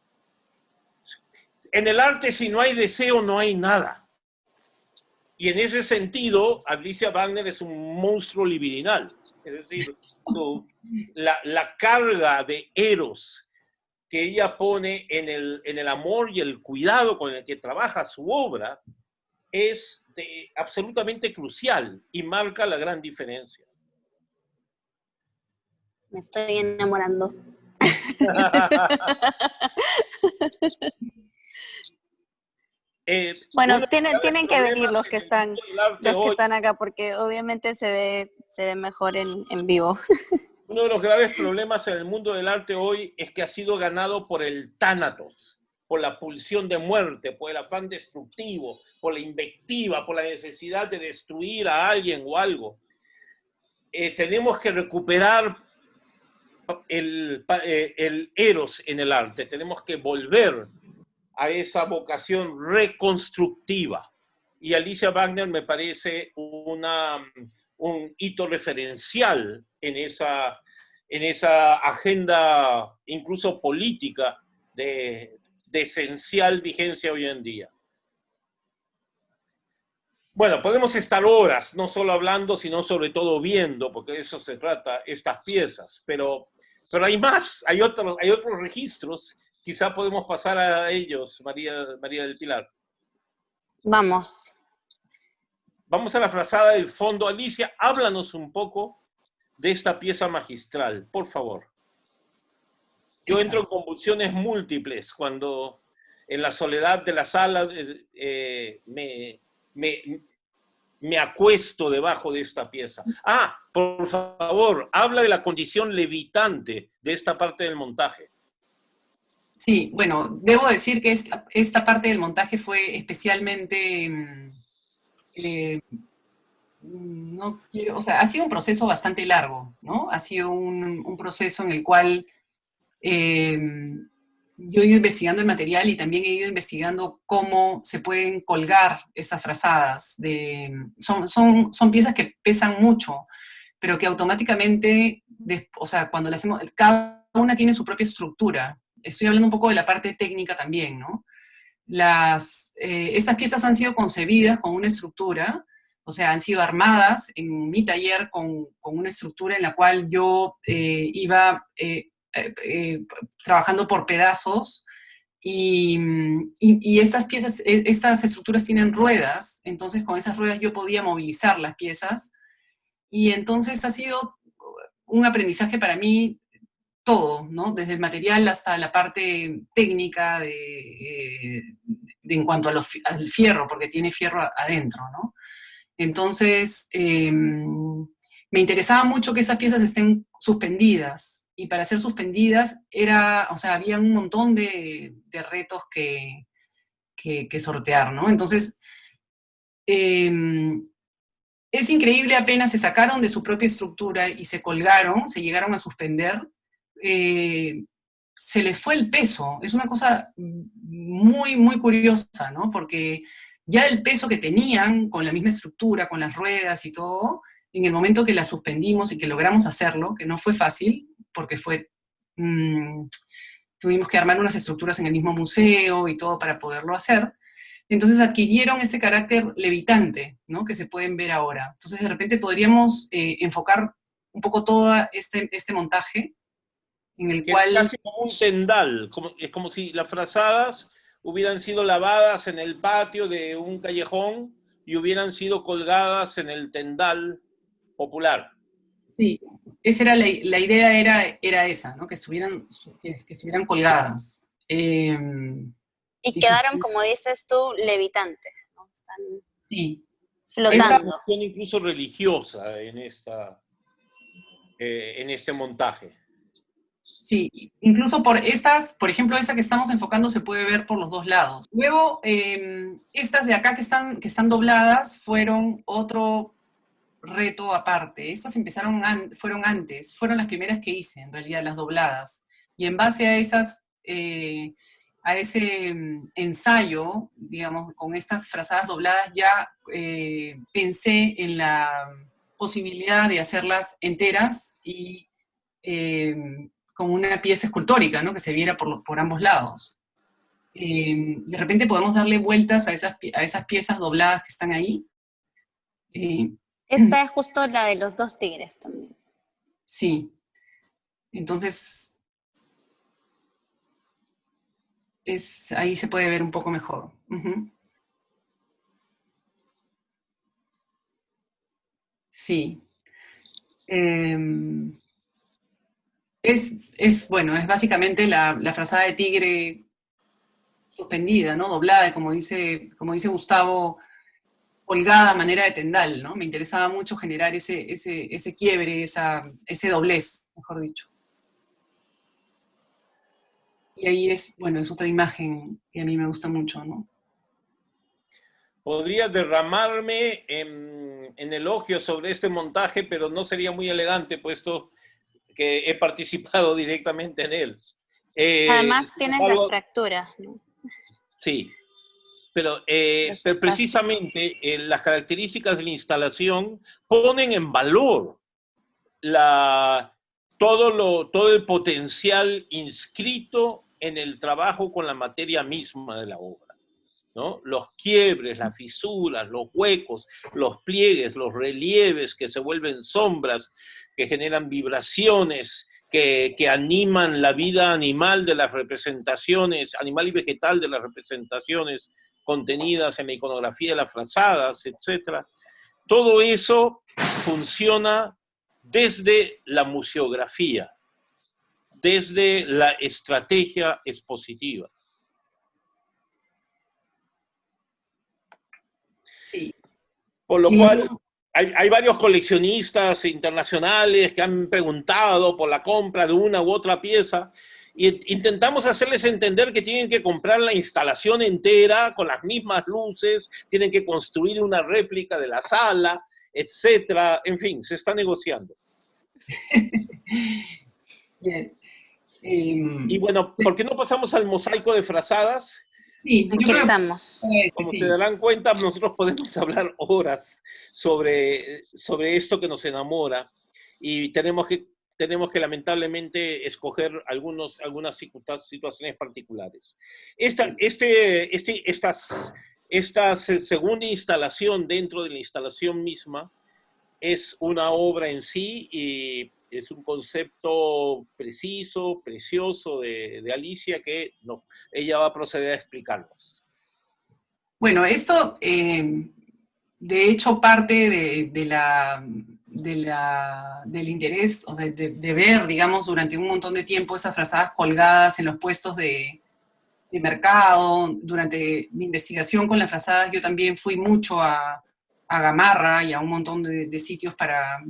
En el arte, si no hay deseo, no hay nada. Y en ese sentido, Alicia Wagner es un monstruo libidinal. Es decir, la carga de eros que ella pone en el amor y el cuidado con el que trabaja su obra es absolutamente crucial y marca la gran diferencia. Me estoy enamorando. Bueno, tienen que venir los que están acá, porque obviamente se ve mejor en vivo. Uno de los graves problemas en el mundo del arte hoy es que ha sido ganado por el tánatos, por la pulsión de muerte, por el afán destructivo, por la invectiva, por la necesidad de destruir a alguien o algo. Tenemos que recuperar el eros en el arte, tenemos que volver a esa vocación reconstructiva. Y Alicia Wagner me parece un hito referencial en esa agenda incluso política de esencial vigencia hoy en día. Bueno, podemos estar horas, no solo hablando, sino sobre todo viendo, porque de eso se trata estas piezas, pero hay más, hay otros registros, quizá podemos pasar a ellos, María del Pilar. Vamos. Vamos a la frazada del fondo. Alicia, háblanos un poco de esta pieza magistral, por favor. Yo entro en convulsiones múltiples cuando en la soledad de la sala me acuesto debajo de esta pieza. Por favor, habla de la condición levitante de esta parte del montaje. Sí, bueno, debo decir que esta parte del montaje fue especialmente, ha sido un proceso bastante largo, ¿no? Ha sido un proceso en el cual yo he ido investigando el material y también he ido investigando cómo se pueden colgar estas frazadas. Son piezas que pesan mucho, pero que automáticamente, cuando las hacemos, cada una tiene su propia estructura. Estoy hablando un poco de la parte técnica también, ¿no? Estas piezas han sido concebidas con una estructura, o sea, han sido armadas en mi taller con una estructura en la cual yo iba trabajando por pedazos, y estas piezas, estas estructuras tienen ruedas, entonces con esas ruedas yo podía movilizar las piezas, y entonces ha sido un aprendizaje para mí todo, ¿no? Desde el material hasta la parte técnica en cuanto al fierro, porque tiene fierro adentro, ¿no? Entonces, me interesaba mucho que esas piezas estén suspendidas, y para ser suspendidas o sea, había un montón de retos que sortear, ¿no? Entonces, es increíble, apenas se sacaron de su propia estructura y se colgaron, se llegaron a suspender, se les fue el peso. Es una cosa muy, muy curiosa, ¿no? Porque ya el peso que tenían con la misma estructura, con las ruedas y todo, en el momento que la suspendimos y que logramos hacerlo, que no fue fácil, porque tuvimos que armar unas estructuras en el mismo museo y todo para poderlo hacer. Entonces adquirieron ese carácter levitante, ¿no? Que se pueden ver ahora. Entonces de repente podríamos enfocar un poco todo este montaje en el Que cual... es casi como un tendal, es como si las frazadas hubieran sido lavadas en el patio de un callejón y hubieran sido colgadas en el tendal popular. Sí, esa era la idea, era esa, ¿no? Que estuvieran colgadas. Y quedaron, como dices tú, levitantes, ¿no? Están sí. flotando. Hay una incluso religiosa en este montaje. Sí, incluso por ejemplo, esa que estamos enfocando se puede ver por los dos lados. Luego, estas de acá que están dobladas fueron otro reto aparte. Estas fueron antes, fueron las primeras que hice, en realidad, las dobladas. Y en base a a ese ensayo, digamos, con estas frazadas dobladas, ya pensé en la posibilidad de hacerlas enteras y como una pieza escultórica, ¿no? Que se viera por ambos lados. De repente podemos darle vueltas a esas piezas dobladas que están ahí. Esta es justo la de los dos tigres también. Sí. Entonces, ahí se puede ver un poco mejor. Uh-huh. Sí. Bueno, es básicamente la frazada de tigre suspendida, ¿no? Doblada, como dice Gustavo, colgada a manera de tendal, ¿no? Me interesaba mucho generar ese quiebre, ese doblez, mejor dicho. Y ahí es otra imagen que a mí me gusta mucho, ¿no? Podría derramarme en elogios sobre este montaje, pero no sería muy elegante, puesto que he participado directamente en él. Además tienes la fractura, ¿no? Sí, pero precisamente las características de la instalación ponen en valor todo el potencial inscrito en el trabajo con la materia misma de la obra, ¿no? Los quiebres, las fisuras, los huecos, los pliegues, los relieves que se vuelven sombras, que generan vibraciones, que animan la vida animal de las representaciones, animal y vegetal de las representaciones contenidas en la iconografía de las frazadas, etc. Todo eso funciona desde la museografía, desde la estrategia expositiva. Sí. Por lo cual, hay varios coleccionistas internacionales que han preguntado por la compra de una u otra pieza, y intentamos hacerles entender que tienen que comprar la instalación entera con las mismas luces, tienen que construir una réplica de la sala, etcétera. En fin, se está negociando. Bien. Y bueno, ¿por qué no pasamos al mosaico de frazadas? Sí, aquí estamos. Como se darán cuenta, nosotros podemos hablar horas sobre esto que nos enamora, y tenemos que lamentablemente escoger algunas situaciones particulares. Estas esta segunda instalación dentro de la instalación misma es una obra en sí y es un concepto preciso, precioso de Alicia que no, ella va a proceder a explicarnos. Bueno, esto de hecho parte del interés, o sea, de ver, digamos, durante un montón de tiempo esas frazadas colgadas en los puestos de mercado. Durante mi investigación con las frazadas yo también fui mucho a Gamarra y a un montón de sitios para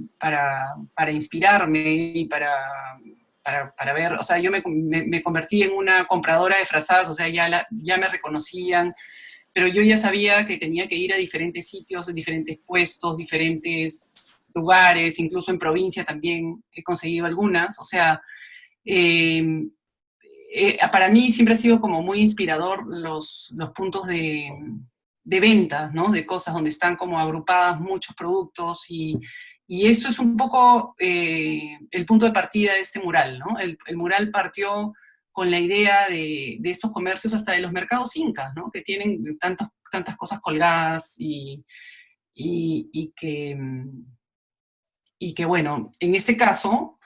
inspirarme y para ver, o sea, yo me convertí en una compradora de frazadas, o sea, ya me reconocían, pero yo ya sabía que tenía que ir a diferentes sitios, diferentes puestos, diferentes lugares, incluso en provincia también he conseguido algunas, o sea, para mí siempre ha sido como muy inspirador los puntos de venta, ¿no? De cosas donde están como agrupadas muchos productos y eso es un poco el punto de partida de este mural, ¿no? El mural partió con la idea de estos comercios hasta de los mercados incas, ¿no? Que tienen tantas cosas colgadas y que, bueno, en este caso,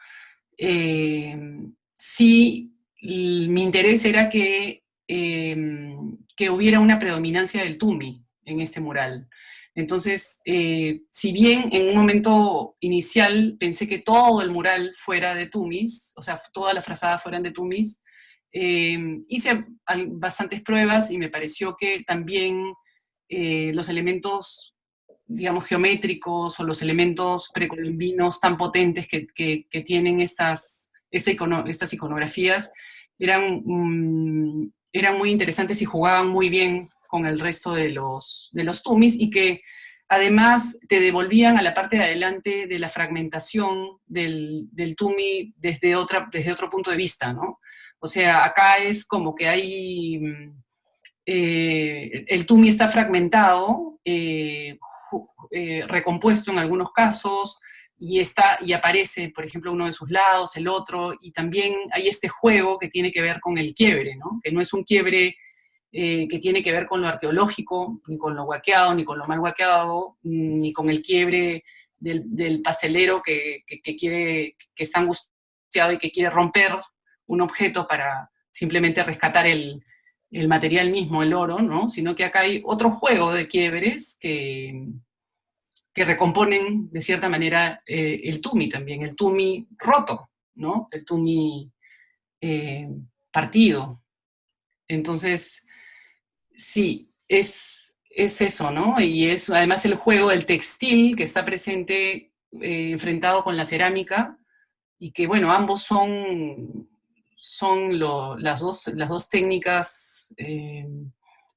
sí, mi interés era que hubiera una predominancia del tumi en este mural. Entonces, si bien en un momento inicial pensé que todo el mural fuera de tumis, o sea, todas las frazadas fueran de tumis, hice bastantes pruebas y me pareció que también los elementos, digamos, geométricos o los elementos precolombinos tan potentes que tienen estas iconografías eran muy interesantes y jugaban muy bien con el resto de los tumis y que además te devolvían a la parte de adelante de la fragmentación del tumi desde otro punto de vista, ¿no? O sea, acá es como que hay... el tumi está fragmentado, recompuesto en algunos casos, y aparece, por ejemplo, uno de sus lados, el otro, y también hay este juego que tiene que ver con el quiebre, ¿no? Que no es un quiebre que tiene que ver con lo arqueológico, ni con lo huaqueado, ni con lo mal huaqueado, ni con el quiebre del pastelero que está angustiado y que quiere romper un objeto para simplemente rescatar el material mismo, el oro, ¿no? Sino que acá hay otro juego de quiebres que recomponen de cierta manera el tumi también, el tumi roto, ¿no? El tumi partido. Entonces, sí, es eso, ¿no? Y es además el juego del textil que está presente enfrentado con la cerámica y que, bueno, ambos son las dos técnicas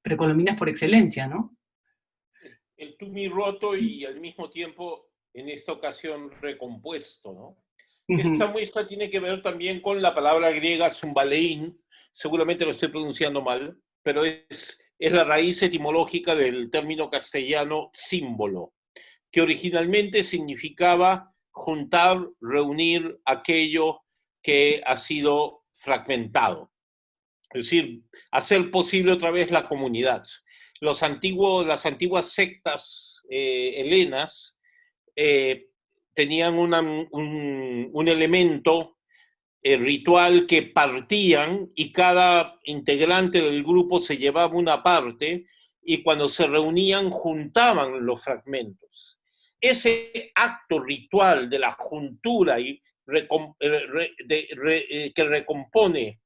precolombinas por excelencia, ¿no? El tumi roto y al mismo tiempo, en esta ocasión, recompuesto, ¿no? Esta muestra tiene que ver también con la palabra griega zumbaleín, seguramente lo estoy pronunciando mal, pero es la raíz etimológica del término castellano símbolo, que originalmente significaba juntar, reunir aquello que ha sido fragmentado. Es decir, hacer posible otra vez la comunidad. Las antiguas sectas helenas tenían un elemento ritual que partían y cada integrante del grupo se llevaba una parte y cuando se reunían juntaban los fragmentos. Ese acto ritual de la juntura y que recompone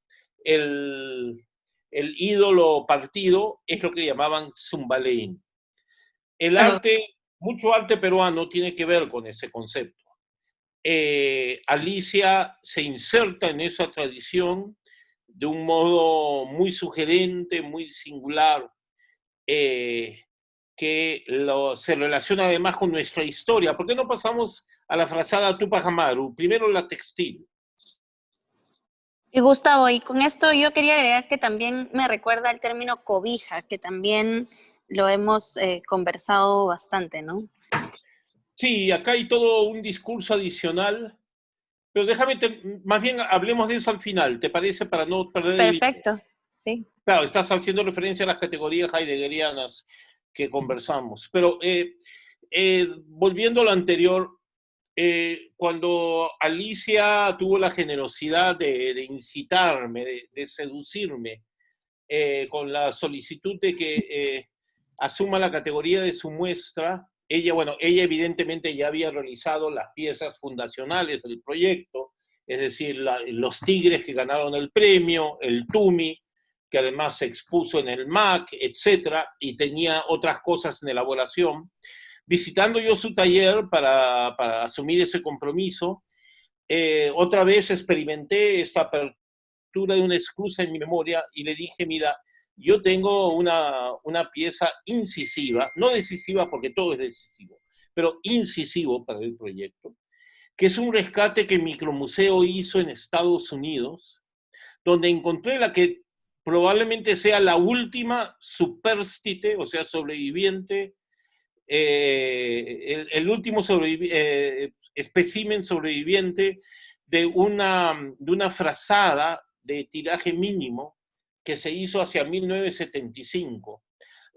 el ídolo partido es lo que llamaban zumbaleín. El arte, mucho arte peruano tiene que ver con ese concepto. Alicia se inserta en esa tradición de un modo muy sugerente, muy singular, que se relaciona además con nuestra historia. ¿Por qué no pasamos a la frazada Tupac Amaru? Primero la textil. Y Gustavo, y con esto yo quería agregar que también me recuerda el término cobija, que también lo hemos conversado bastante, ¿no? Sí, acá hay todo un discurso adicional, pero déjame, más bien hablemos de eso al final, ¿te parece? Para no perder Perfecto. sí. Claro, estás haciendo referencia a las categorías heideggerianas que conversamos. Pero volviendo a lo anterior, cuando Alicia tuvo la generosidad de incitarme, de seducirme, con la solicitud de que asuma la categoría de su muestra, ella evidentemente ya había realizado las piezas fundacionales del proyecto, es decir, los tigres que ganaron el premio, el Tumi, que además se expuso en el MAC, etcétera, y tenía otras cosas en elaboración. Visitando yo su taller para asumir ese compromiso, otra vez experimenté esta apertura de una excusa en mi memoria y le dije, mira, yo tengo una pieza incisiva, no decisiva porque todo es decisivo, pero incisivo para el proyecto, que es un rescate que Micromuseo hizo en Estados Unidos, donde encontré la que probablemente sea la última superstite, o sea, sobreviviente, el último espécimen sobreviviente de una frazada de tiraje mínimo que se hizo hacia 1975.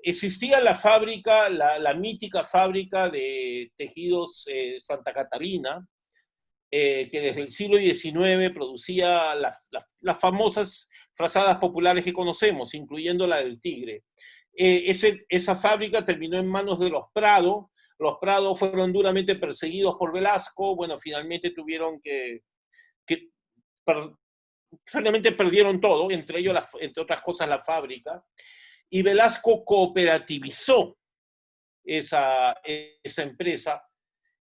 Existía la fábrica, la mítica fábrica de tejidos Santa Catarina, que desde el siglo XIX producía las famosas frazadas populares que conocemos, incluyendo la del tigre. Esa fábrica terminó en manos de los Prado. Los Prado fueron duramente perseguidos por Velasco. Bueno, finalmente tuvieron finalmente perdieron todo, entre ellos, entre otras cosas, la fábrica. Y Velasco cooperativizó esa empresa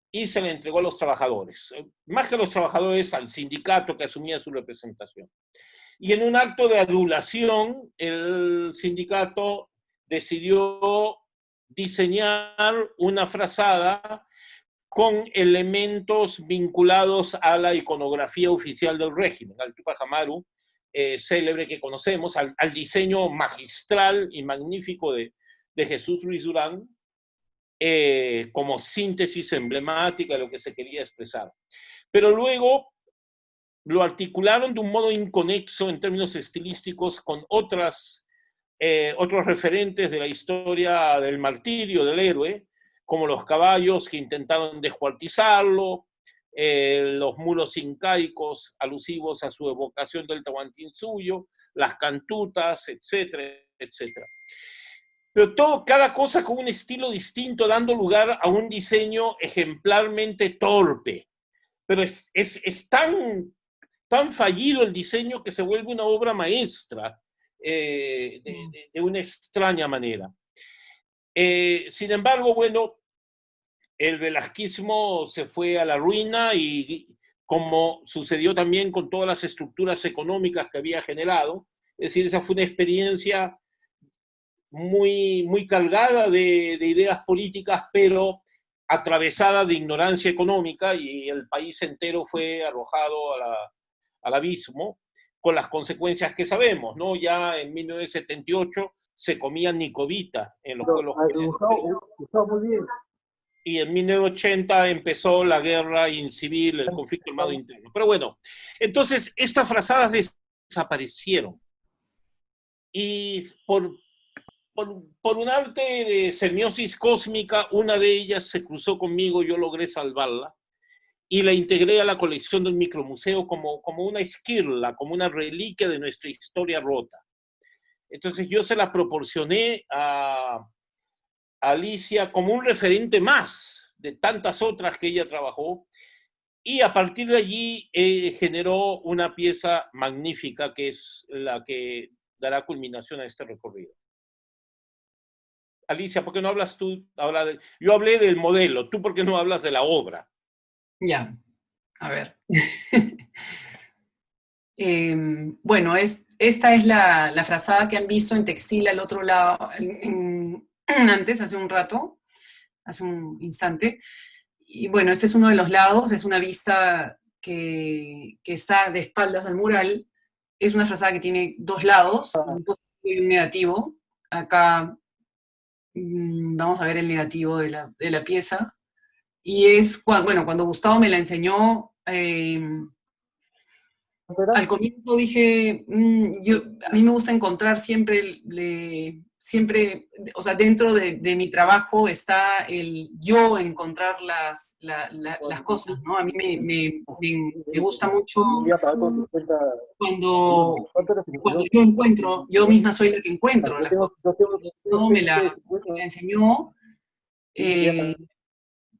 y se le entregó a los trabajadores. Más que a los trabajadores, al sindicato que asumía su representación. Y en un acto de adulación, el sindicato decidió diseñar una frazada con elementos vinculados a la iconografía oficial del régimen, al Tupac Amaru, célebre que conocemos, al diseño magistral y magnífico de Jesús Ruiz Durán, como síntesis emblemática de lo que se quería expresar. Pero luego lo articularon de un modo inconexo en términos estilísticos con otros referentes de la historia del martirio del héroe, como los caballos que intentaron descuartizarlo, los muros incaicos alusivos a su evocación del Tahuantinsuyo, las cantutas, etcétera, etcétera. Pero cada cosa con un estilo distinto, dando lugar a un diseño ejemplarmente torpe. Pero es tan fallido el diseño que se vuelve una obra maestra de una extraña manera. Sin embargo, bueno, el velasquismo se fue a la ruina y como sucedió también con todas las estructuras económicas que había generado, es decir, esa fue una experiencia muy, muy cargada de ideas políticas, pero atravesada de ignorancia económica, y el país entero fue arrojado al abismo, con las consecuencias que sabemos, ¿no? Ya en 1978 se comía nicobita en los pueblos. Muy bien. Y en 1980 empezó la guerra incivil, el conflicto armado interno. Pero bueno, entonces estas frazadas desaparecieron. Y por un arte de semiosis cósmica, una de ellas se cruzó conmigo, yo logré salvarla, y la integré a la colección del Micromuseo como una esquirla, como una reliquia de nuestra historia rota. Entonces yo se la proporcioné a Alicia como un referente más de tantas otras que ella trabajó, y a partir de allí generó una pieza magnífica que es la que dará culminación a este recorrido. Alicia, ¿por qué no hablas tú? Yo hablé del modelo, ¿tú por qué no hablas de la obra? Ya, a ver. Bueno, esta es la frazada que han visto en textil al otro lado, antes, hace un rato, hace un instante. Y bueno, este es uno de los lados, es una vista que está de espaldas al mural. Es una frazada que tiene dos lados, un positivo y un negativo. Acá vamos a ver el negativo de la pieza. Y es, bueno, cuando Gustavo me la enseñó, Al comienzo dije, a mí me gusta encontrar siempre, o sea, dentro de mi trabajo está el yo encontrar las cosas, ¿no? A mí me gusta mucho cuando yo encuentro, yo misma soy la que encuentro las cosas. Todo me la enseñó.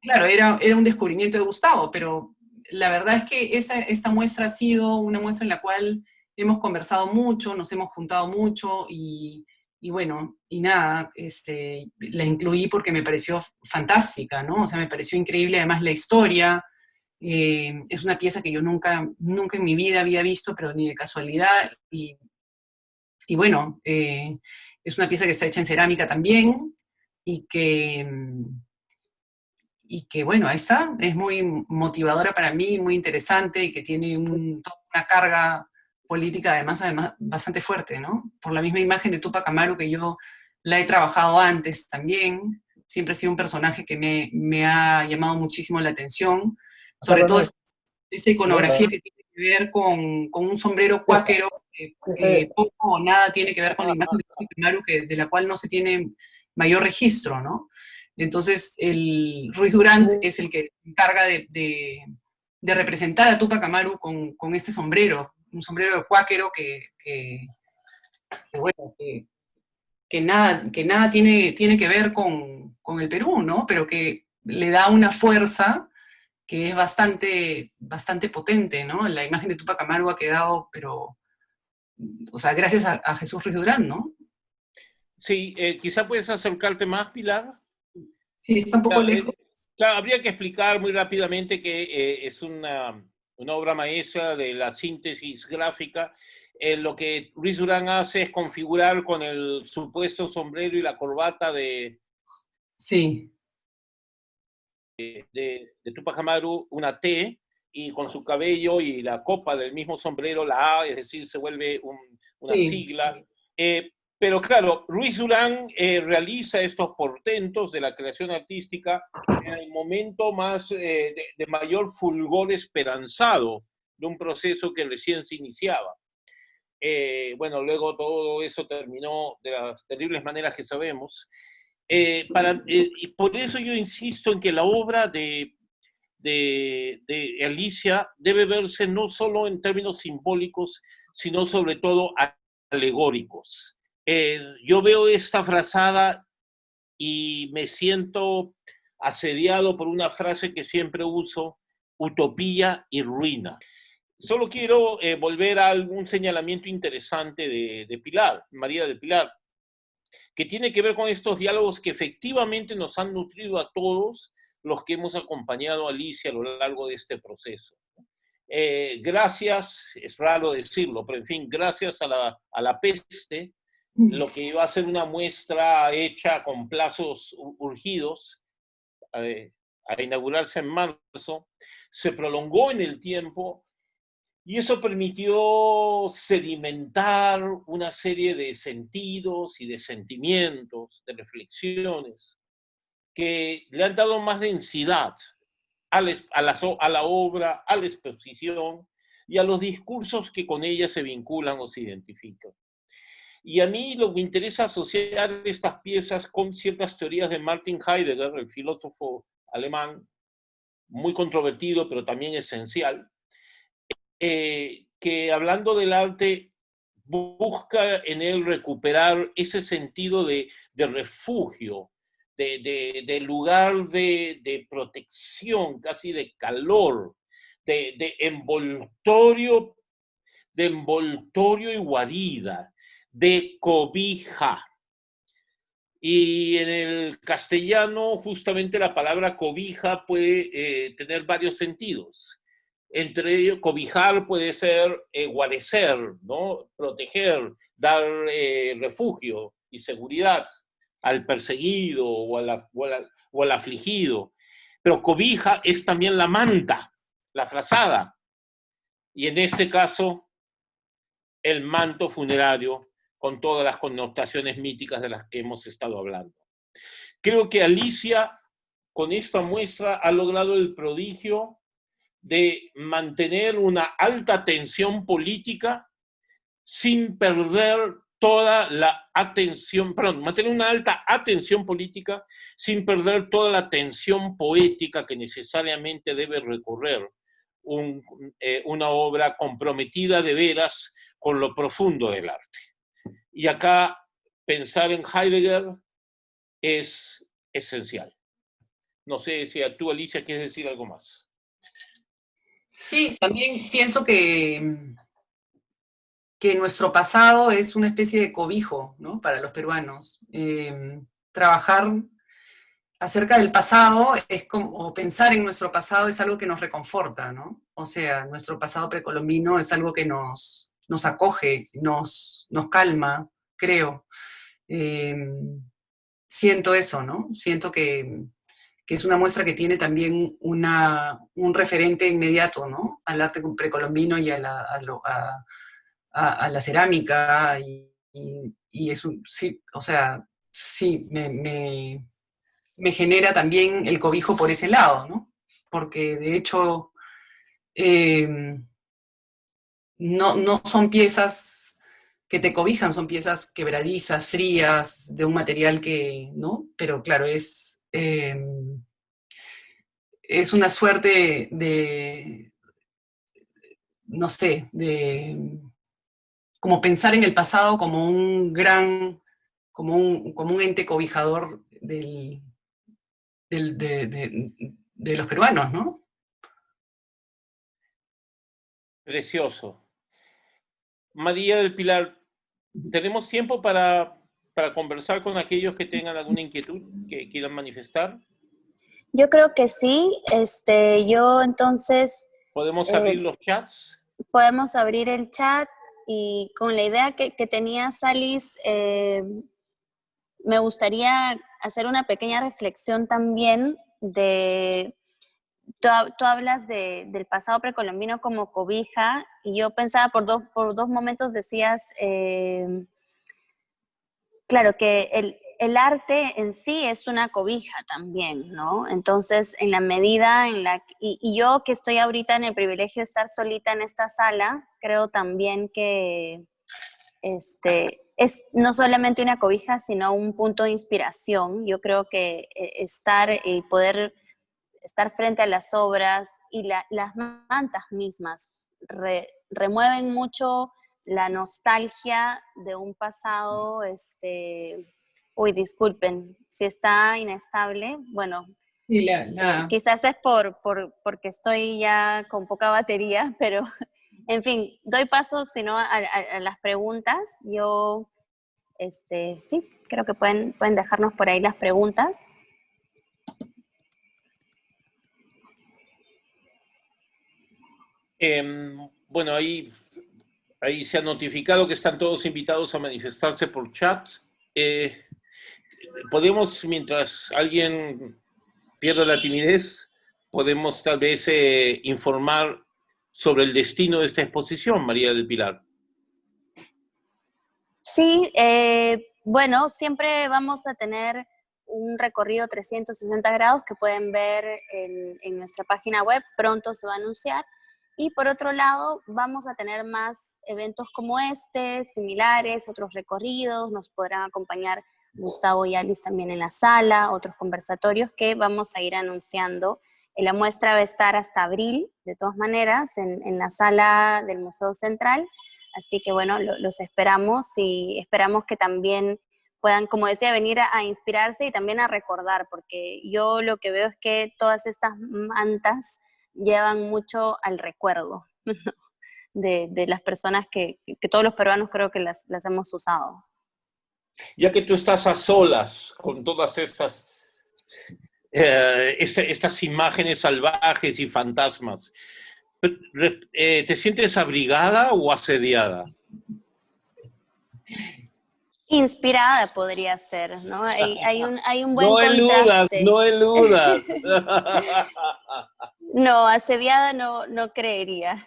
Claro, era un descubrimiento de Gustavo, pero la verdad es que esta muestra ha sido una muestra en la cual hemos conversado mucho, nos hemos juntado mucho y bueno, y nada, la incluí porque me pareció fantástica, ¿no? O sea, me pareció increíble además la historia. Es una pieza que yo nunca en mi vida había visto, pero ni de casualidad. Y bueno, es una pieza que está hecha en cerámica también y que bueno, ahí está, es muy motivadora para mí, muy interesante y que tiene toda una carga política además bastante fuerte, ¿no? Por la misma imagen de Tupac Amaru que yo la he trabajado antes también, siempre ha sido un personaje que me ha llamado muchísimo la atención, sobre todo esta iconografía que tiene que ver con un sombrero cuáquero que poco o nada tiene que ver con la imagen de Tupac Amaru, de la cual no se tiene mayor registro, ¿no? Entonces, Ruiz Durant es el que se encarga de representar a Tupac Amaru con este sombrero, un sombrero de cuáquero bueno, que nada tiene que ver con el Perú, ¿no? Pero que le da una fuerza que es bastante potente, ¿no? La imagen de Tupac Amaru ha quedado, pero, o sea, gracias a Jesús Ruiz Durant, ¿no? Sí, quizá puedes acercarte más, Pilar. Sí, está un poco lejos. Claro, habría que explicar muy rápidamente que es una obra maestra de la síntesis gráfica. Lo que Ruiz Durán hace es configurar con el supuesto sombrero y la corbata de Tupac Amaru una T, y con su cabello y la copa del mismo sombrero la A, es decir, se vuelve una sigla. Pero claro, Ruiz Durán realiza estos portentos de la creación artística en el momento más de mayor fulgor esperanzado de un proceso que recién se iniciaba. Bueno, luego todo eso terminó de las terribles maneras que sabemos. Y por eso yo insisto en que la obra de Alicia debe verse no solo en términos simbólicos, sino sobre todo alegóricos. Yo veo esta frazada y me siento asediado por una frase que siempre uso: utopía y ruina. Solo quiero volver a algún señalamiento interesante de Pilar, María del Pilar, que tiene que ver con estos diálogos que efectivamente nos han nutrido a todos los que hemos acompañado a Alicia a lo largo de este proceso. Gracias, es raro decirlo, pero en fin, gracias a la peste, lo que iba a ser una muestra hecha con plazos urgidos, a inaugurarse en marzo, se prolongó en el tiempo, y eso permitió sedimentar una serie de sentidos y de sentimientos, de reflexiones, que le han dado más densidad a la obra, a la exposición y a los discursos que con ella se vinculan o se identifican. Y a mí lo que me interesa asociar estas piezas con ciertas teorías de Martin Heidegger, el filósofo alemán, muy controvertido, pero también esencial, que hablando del arte busca en él recuperar ese sentido de refugio, de lugar de protección, casi de calor, de envoltorio y guarida, de cobija. Y en el castellano, justamente la palabra cobija puede tener varios sentidos. Entre ellos, cobijar puede ser guarecer, ¿no? Proteger, dar refugio y seguridad al perseguido o al afligido. Pero cobija es también la manta, la frazada. Y en este caso, el manto funerario, con todas las connotaciones míticas de las que hemos estado hablando. Creo que Alicia, con esta muestra, ha logrado el prodigio de mantener una alta tensión política sin perder toda la atención, perdón, mantener una alta atención política sin perder toda la tensión poética que necesariamente debe recorrer una obra comprometida de veras con lo profundo del arte. Y acá pensar en Heidegger es esencial. No sé si tú, Alicia, quieres decir algo más. Sí, también pienso que nuestro pasado es una especie de cobijo, ¿no? Para los peruanos. Trabajar acerca del pasado es como, o pensar en nuestro pasado es algo que nos reconforta, ¿no? O sea, nuestro pasado precolombino es algo que nos acoge, nos calma, creo. Siento eso, ¿no? Siento que es una muestra que tiene también un referente inmediato, ¿no? Al arte precolombino y a la cerámica, y es un, sí, o sea, sí, me genera también el cobijo por ese lado, ¿no? Porque de hecho no son piezas que te cobijan, son piezas quebradizas, frías, de un material que, ¿no? Pero claro, es una suerte de, no sé, de como pensar en el pasado como un gran, como un ente cobijador de los peruanos, ¿no? Precioso. María del Pilar, ¿tenemos tiempo para conversar con aquellos que tengan alguna inquietud que quieran manifestar? Yo creo que sí. Yo entonces ¿Podemos abrir los chats? podemos abrir el chat y con la idea que tenías, Alice, me gustaría hacer una pequeña reflexión también de, tú hablas del pasado precolombino como cobija, y yo pensaba por dos momentos decías, claro, que el arte en sí es una cobija también, ¿no? Entonces, en la medida en la... Y yo que estoy ahorita en el privilegio de estar solita en esta sala, creo también que es no solamente una cobija, sino un punto de inspiración. Yo creo que estar y poder estar frente a las obras y las mantas mismas remueven mucho la nostalgia de un pasado, uy, disculpen, si está inestable, bueno, Y quizás es porque estoy ya con poca batería, pero en fin, doy paso, sino a las preguntas. Yo, sí, creo que pueden dejarnos por ahí las preguntas. Bueno, ahí se ha notificado que están todos invitados a manifestarse por chat. Podemos, mientras alguien pierde la timidez, podemos tal vez informar sobre el destino de esta exposición, María del Pilar. Sí, bueno, siempre vamos a tener un recorrido 360 grados que pueden ver en nuestra página web, pronto se va a anunciar. Y por otro lado, vamos a tener más eventos como este, similares, otros recorridos, nos podrán acompañar Gustavo y Alice también en la sala, otros conversatorios que vamos a ir anunciando. La muestra va a estar hasta abril, de todas maneras, en la sala del Museo Central. Así que bueno, los esperamos y esperamos que también puedan, como decía, venir a inspirarse y también a recordar, porque yo lo que veo es que todas estas mantas llevan mucho al recuerdo de las personas que todos los peruanos creo que las hemos usado. Ya que tú estás a solas con todas estas imágenes salvajes y fantasmas, ¿te sientes abrigada o asediada? Inspirada podría ser, ¿no? Hay un buen No eludas, contraste. no eludas. No, asediada no creería.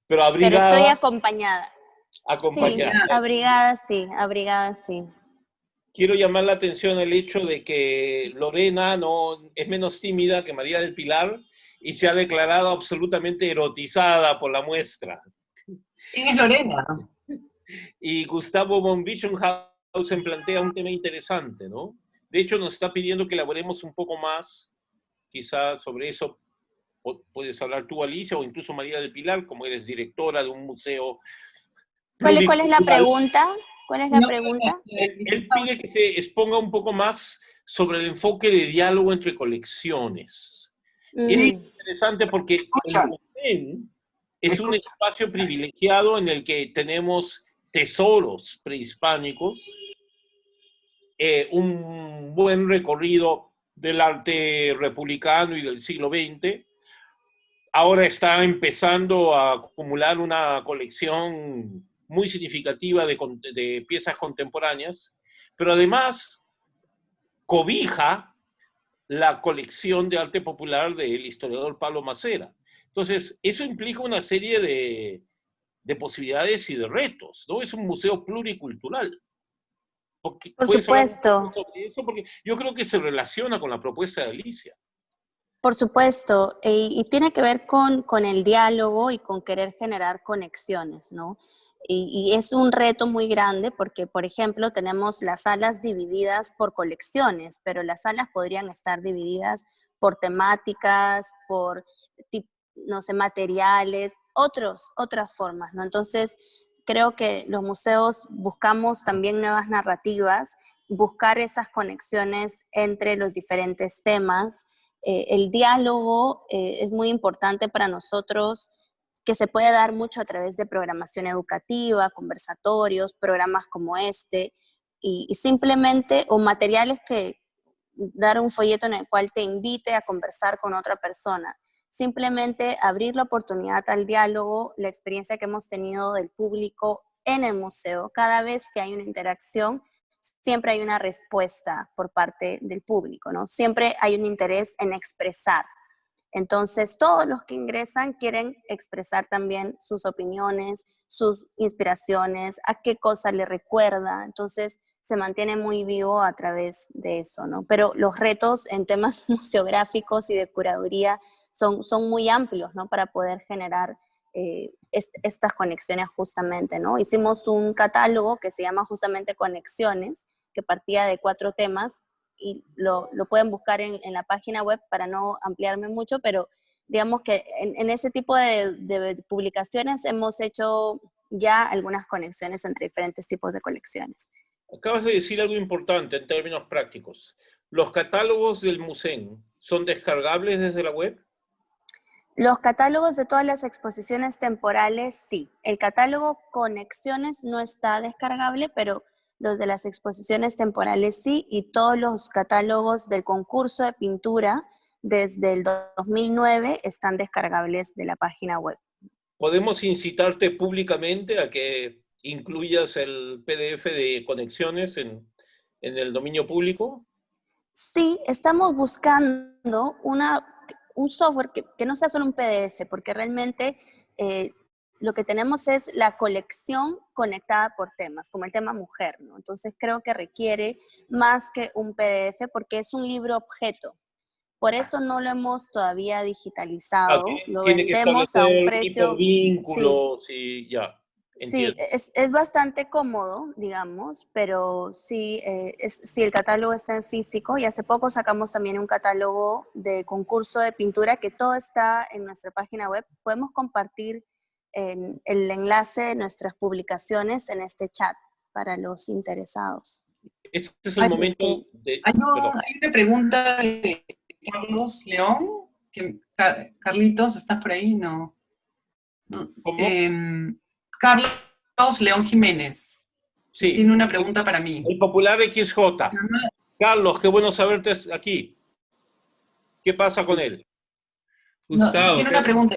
Pero Pero estoy abrigada, acompañada. Sí, acompañada. abrigada sí. Quiero llamar la atención el hecho de que Lorena no es menos tímida que María del Pilar y se ha declarado absolutamente erotizada por la muestra. ¿Quién es Lorena? Y Gustavo von Bischenhausen plantea un tema interesante, ¿no? De hecho, nos está pidiendo que elaboremos un poco más, quizás sobre eso puedes hablar tú, Alicia, o incluso María del Pilar, como eres directora de un museo ¿Cuál es la pluricultural. pregunta? ¿Cuál es la No, pregunta? Él pide que se exponga un poco más sobre el enfoque de diálogo entre colecciones. Es interesante porque el museo es un espacio privilegiado en el que tenemos tesoros prehispánicos, un buen recorrido del arte republicano y del siglo XX. Ahora está empezando a acumular una colección muy significativa de piezas contemporáneas, pero además cobija la colección de arte popular del historiador Pablo Macera. Entonces, eso implica una serie de posibilidades y de retos, ¿no? Es un museo pluricultural. Por ¿Puedes hablar un supuesto. poco sobre eso? Porque yo creo que se relaciona con la propuesta de Alicia. Por supuesto, y tiene que ver con el diálogo y con querer generar conexiones, ¿no? Y es un reto muy grande porque, por ejemplo, tenemos las salas divididas por colecciones, pero las salas podrían estar divididas por temáticas, por, no sé, materiales, otras formas, ¿no? Entonces, creo que los museos buscamos también nuevas narrativas, buscar esas conexiones entre los diferentes temas. El diálogo es muy importante para nosotros, que se puede dar mucho a través de programación educativa, conversatorios, programas como este, y simplemente, o materiales que dar un folleto en el cual te invite a conversar con otra persona. Simplemente abrir la oportunidad al diálogo, la experiencia que hemos tenido del público en el museo. Cada vez que hay una interacción, siempre hay una respuesta por parte del público, ¿no? Siempre hay un interés en expresar. Entonces, todos los que ingresan quieren expresar también sus opiniones, sus inspiraciones, a qué cosa le recuerda. Entonces, se mantiene muy vivo a través de eso, ¿no? Pero los retos en temas museográficos y de curaduría son muy amplios, ¿no? Para poder generar estas conexiones justamente, ¿no? Hicimos un catálogo que se llama justamente Conexiones, que partía de 4 temas, y lo pueden buscar en la página web para no ampliarme mucho, pero digamos que en ese tipo de publicaciones hemos hecho ya algunas conexiones entre diferentes tipos de colecciones. Acabas de decir algo importante en términos prácticos. ¿Los catálogos del museo son descargables desde la web? Los catálogos de todas las exposiciones temporales, sí. El catálogo Conexiones no está descargable, pero los de las exposiciones temporales sí, y todos los catálogos del concurso de pintura desde el 2009 están descargables de la página web. ¿Podemos incitarte públicamente a que incluyas el PDF de Conexiones en el dominio público? Sí, estamos buscando un software que no sea solo un PDF, porque realmente lo que tenemos es la colección conectada por temas, como el tema mujer, ¿no? Entonces creo que requiere más que un PDF porque es un libro objeto. Por eso no lo hemos todavía digitalizado, lo Tiene que vendemos a un establecer precio, sí, hipervínculos y ya, sí, entiendo. es bastante cómodo, digamos, pero sí, sí, el catálogo está en físico, y hace poco sacamos también un catálogo de concurso de pintura que todo está en nuestra página web. Podemos compartir el enlace de nuestras publicaciones en este chat para los interesados. Este es el momento de... Hay una pregunta de Carlos León. Carlitos, ¿estás por ahí? No. ¿Cómo? Carlos León Jiménez. Sí. Tiene una pregunta para mí. El popular XJ. Carlos, qué bueno saberte aquí. ¿Qué pasa con él? Gustavo. Tiene una pregunta.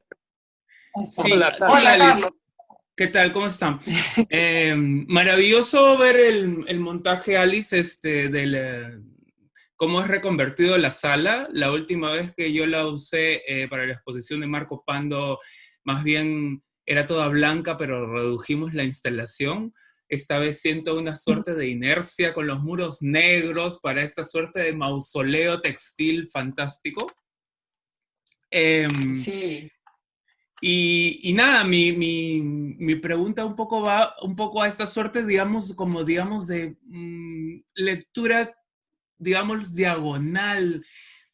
Sí, Hola, Carlos. Carlos. ¿Qué tal? ¿Cómo están? Maravilloso ver el montaje, Alice, cómo es reconvertido la sala. La última vez que yo la usé para la exposición de Marco Pando, más bien era toda blanca, pero redujimos la instalación. Esta vez siento una suerte de inercia con los muros negros para esta suerte de mausoleo textil fantástico. Sí. Y nada, mi pregunta un poco va un poco a esta suerte, digamos, como digamos de lectura, digamos, diagonal.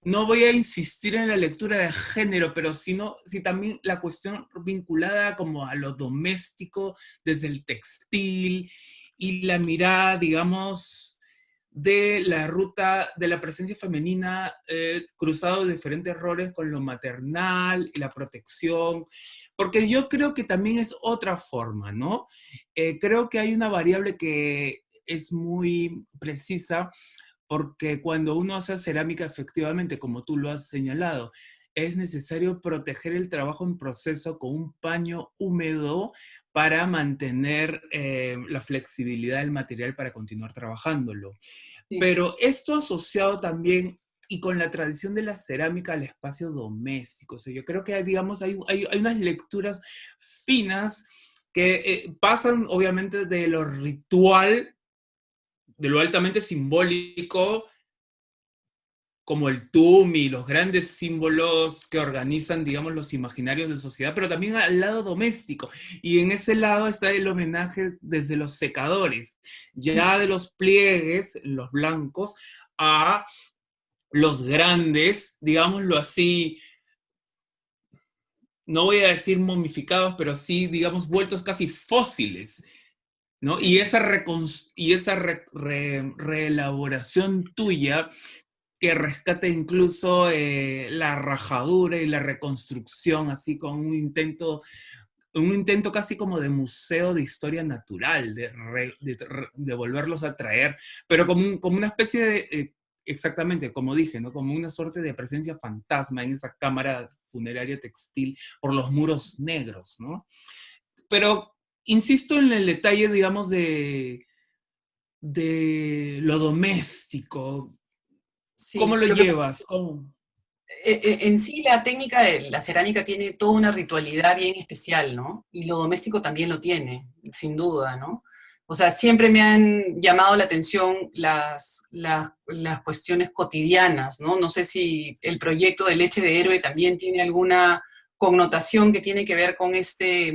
No voy a insistir en la lectura de género, pero si también la cuestión vinculada como a lo doméstico, desde el textil y la mirada, digamos, de la ruta de la presencia femenina cruzado de diferentes roles con lo maternal y la protección, porque yo creo que también es otra forma, ¿no? Creo que hay una variable que es muy precisa, porque cuando uno hace cerámica, efectivamente, como tú lo has señalado, es necesario proteger el trabajo en proceso con un paño húmedo para mantener la flexibilidad del material para continuar trabajándolo. Sí. Pero esto asociado también y con la tradición de la cerámica al espacio doméstico. O sea, yo creo que hay, digamos, hay unas lecturas finas que pasan obviamente de lo ritual, de lo altamente simbólico, como el TUM y los grandes símbolos que organizan, digamos, los imaginarios de sociedad, pero también al lado doméstico. Y en ese lado está el homenaje desde los secadores, ya de los pliegues, los blancos, a los grandes, digámoslo así, no voy a decir momificados, pero sí, digamos, vueltos casi fósiles, ¿no? Y esa reelaboración tuya que rescata incluso la rajadura y la reconstrucción, así con un intento casi como de museo de historia natural, de volverlos a traer, pero como una especie de, exactamente, como dije, ¿no? Como una suerte de presencia fantasma en esa cámara funeraria textil por los muros negros, ¿no? Pero insisto en el detalle, digamos, de lo doméstico. ¿Cómo Sí, lo lo que llevas? ¿Cómo? en sí la técnica de la cerámica tiene toda una ritualidad bien especial, ¿no? Y lo doméstico también lo tiene, sin duda, ¿no? O sea, siempre me han llamado la atención las cuestiones cotidianas, ¿no? No sé si el proyecto de Leche de Héroe también tiene alguna connotación que tiene que ver con este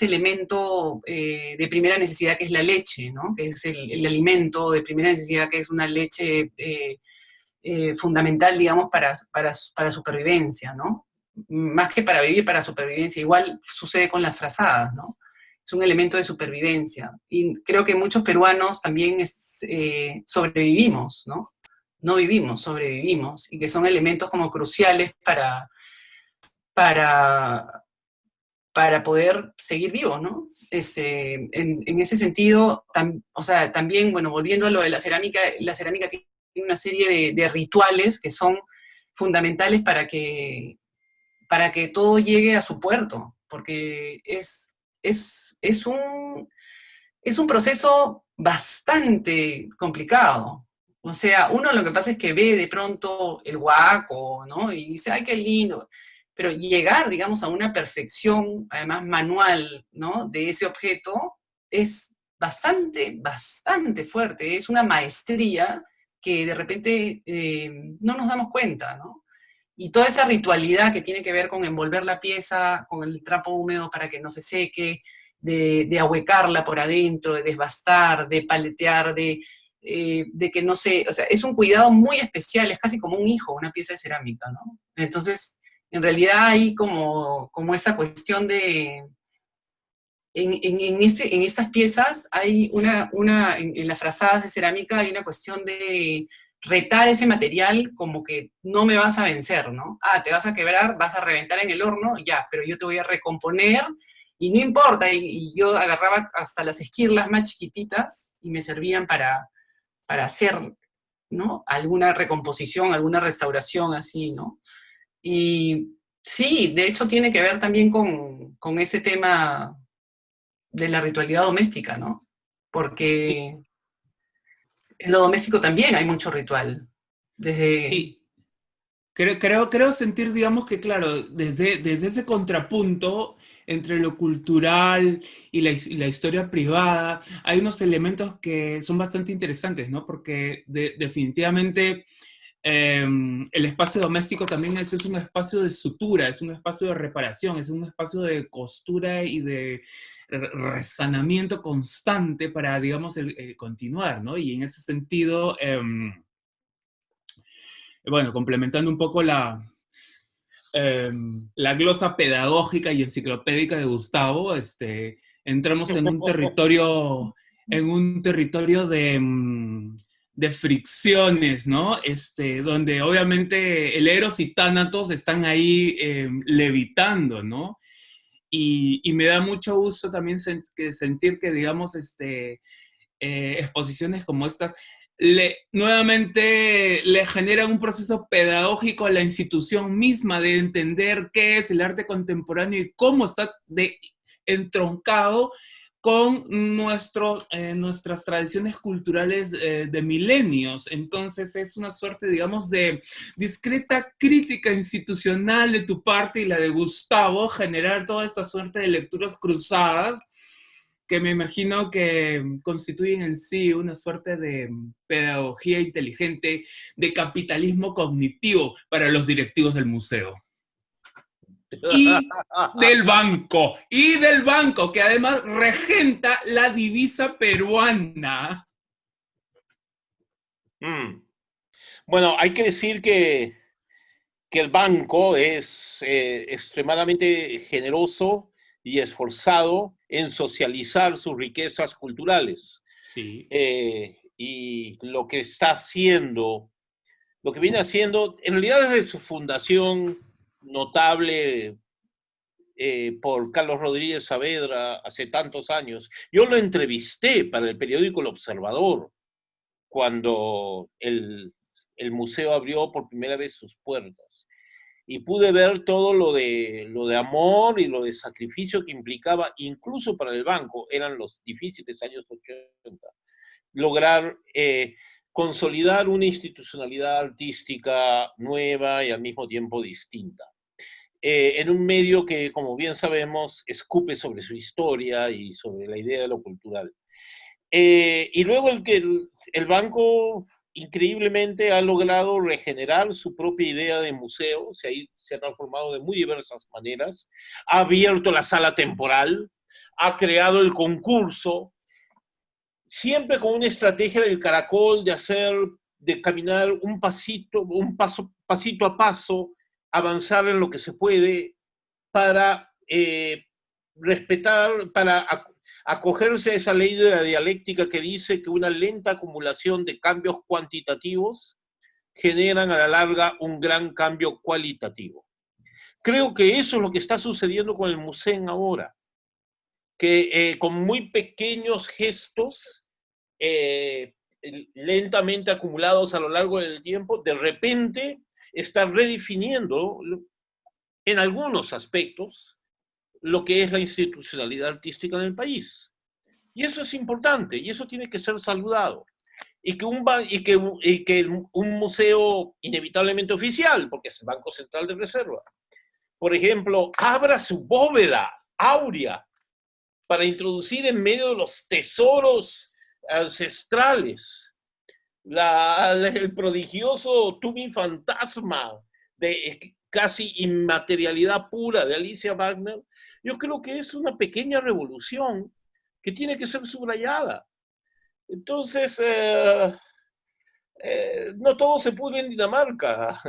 elemento de primera necesidad que es la leche, ¿no? Que es el alimento de primera necesidad que es una leche fundamental, digamos, para supervivencia, ¿no? Más que para vivir, para supervivencia. Igual sucede con las frazadas, ¿no? Es un elemento de supervivencia. Y creo que muchos peruanos también sobrevivimos, ¿no? No vivimos, sobrevivimos, y que son elementos como cruciales para, para poder seguir vivos, ¿no? En ese sentido, o sea, también, bueno, volviendo a lo de la cerámica tiene una serie de rituales que son fundamentales para que todo llegue a su puerto, porque es un proceso bastante complicado. O sea, uno lo que pasa es que ve de pronto el huaco, ¿no? Y dice, ay, qué lindo. Pero llegar, digamos, a una perfección, además manual, ¿no? De ese objeto, es bastante fuerte. Es una maestría que de repente no nos damos cuenta, ¿no? Y toda esa ritualidad que tiene que ver con envolver la pieza con el trapo húmedo para que no se seque, de ahuecarla por adentro, de desbastar, de paletear, de que no se, o sea, es un cuidado muy especial, es casi como un hijo, una pieza de cerámica, ¿no? Entonces, en realidad hay como esa cuestión de, en estas piezas hay en las frazadas de cerámica hay una cuestión de retar ese material como que no me vas a vencer, ¿no? Ah, te vas a quebrar, vas a reventar en el horno, ya, pero yo te voy a recomponer y no importa, y yo agarraba hasta las esquirlas más chiquititas y me servían para hacer, ¿no? Alguna recomposición, alguna restauración así, ¿no? Y sí, de hecho tiene que ver también con ese tema de la ritualidad doméstica, ¿no? Porque en lo doméstico también hay mucho ritual. Desde... Sí, creo sentir, digamos que, claro, desde ese contrapunto entre lo cultural y la historia privada, hay unos elementos que son bastante interesantes, ¿no? Porque definitivamente el espacio doméstico también es un espacio de sutura, es un espacio de reparación, es un espacio de costura y de resanamiento constante para, digamos, el continuar, ¿no? Y en ese sentido, bueno, complementando un poco la glosa pedagógica y enciclopédica de Gustavo, entramos en un territorio de fricciones, ¿no? Donde obviamente el Eros y Tánatos están ahí levitando, ¿no? Y me da mucho gusto también sentir que, digamos, exposiciones como estas nuevamente le generan un proceso pedagógico a la institución misma de entender qué es el arte contemporáneo y cómo está entroncado con nuestras tradiciones culturales de milenios. Entonces es una suerte, digamos, de discreta crítica institucional de tu parte y la de Gustavo, generar toda esta suerte de lecturas cruzadas que me imagino que constituyen en sí una suerte de pedagogía inteligente, de capitalismo cognitivo para los directivos del museo. Y del banco, que además regenta la divisa peruana. Bueno, hay que decir que el banco es extremadamente generoso y esforzado en socializar sus riquezas culturales. Sí. Y lo que está haciendo, lo que viene haciendo, en realidad desde su fundación notable por Carlos Rodríguez Saavedra hace tantos años. Yo lo entrevisté para el periódico El Observador cuando el museo abrió por primera vez sus puertas. Y pude ver todo lo de amor y lo de sacrificio que implicaba, incluso para el banco, eran los difíciles años 80, lograr consolidar una institucionalidad artística nueva y al mismo tiempo distinta. En un medio que, como bien sabemos, escupe sobre su historia y sobre la idea de lo cultural. Y luego el banco increíblemente ha logrado regenerar su propia idea de museo, se ha transformado de muy diversas maneras, ha abierto la sala temporal, ha creado el concurso, siempre con una estrategia del caracol de caminar pasito a paso, avanzar en lo que se puede para respetar, para acogerse a esa ley de la dialéctica que dice que una lenta acumulación de cambios cuantitativos generan a la larga un gran cambio cualitativo. Creo que eso es lo que está sucediendo con el museo ahora, que con muy pequeños gestos, lentamente acumulados a lo largo del tiempo, de repente está redefiniendo en algunos aspectos lo que es la institucionalidad artística en el país. Y eso es importante, y eso tiene que ser saludado. Y que un museo inevitablemente oficial, porque es el Banco Central de Reserva, por ejemplo, abra su bóveda áurea para introducir en medio de los tesoros ancestrales el prodigioso Tubin Fantasma de casi inmaterialidad pura de Alicia Wagner. Yo creo que es una pequeña revolución que tiene que ser subrayada. Entonces, no todo se pudre en Dinamarca,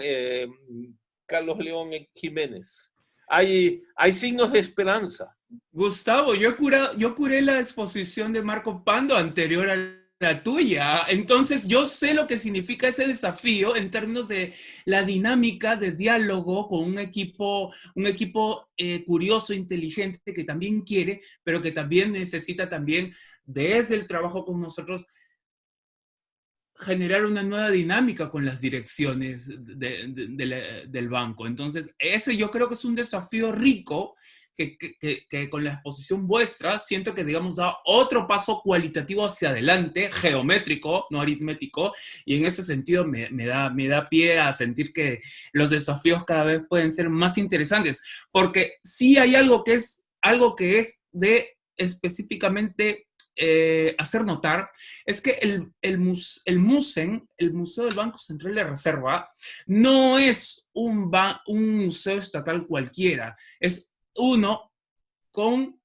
Carlos León Jiménez. Hay signos de esperanza. Gustavo, yo curé la exposición de Marco Pando anterior a la tuya, entonces yo sé lo que significa ese desafío en términos de la dinámica de diálogo con un equipo curioso, inteligente, que también quiere, pero que también necesita también, desde el trabajo con nosotros, generar una nueva dinámica con las direcciones del banco. Entonces, ese yo creo que es un desafío rico que con la exposición vuestra siento que, digamos, da otro paso cualitativo hacia adelante, geométrico, no aritmético, y en ese sentido me da pie a sentir que los desafíos cada vez pueden ser más interesantes, porque sí hay algo que es de específicamente hacer notar es que el MUSEN, el Museo del Banco Central de Reserva, no es un museo estatal cualquiera, es uno con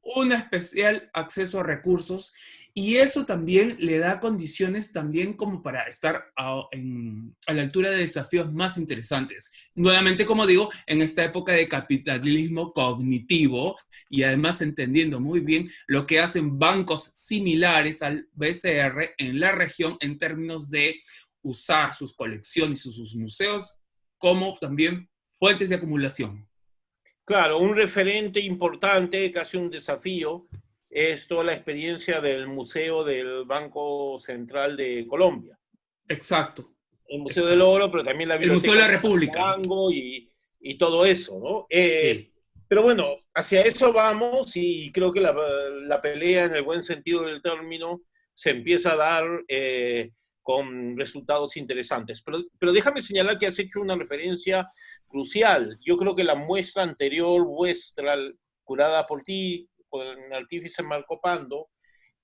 un especial acceso a recursos, y eso también le da condiciones también como para estar a la altura de desafíos más interesantes. Nuevamente, como digo, en esta época de capitalismo cognitivo, y además entendiendo muy bien lo que hacen bancos similares al BCR en la región en términos de usar sus colecciones y sus museos como también fuentes de acumulación. Claro, un referente importante, casi un desafío, es toda la experiencia del Museo del Banco Central de Colombia. Exacto. El Museo del Oro, pero también la Biblioteca. El Museo de la República. Y todo eso, ¿no? Sí. Pero bueno, hacia eso vamos, y creo que la pelea, en el buen sentido del término, se empieza a dar con resultados interesantes. Pero déjame señalar que has hecho una referencia crucial. Yo creo que la muestra anterior vuestra, curada por ti, con el artífice Marco Pando,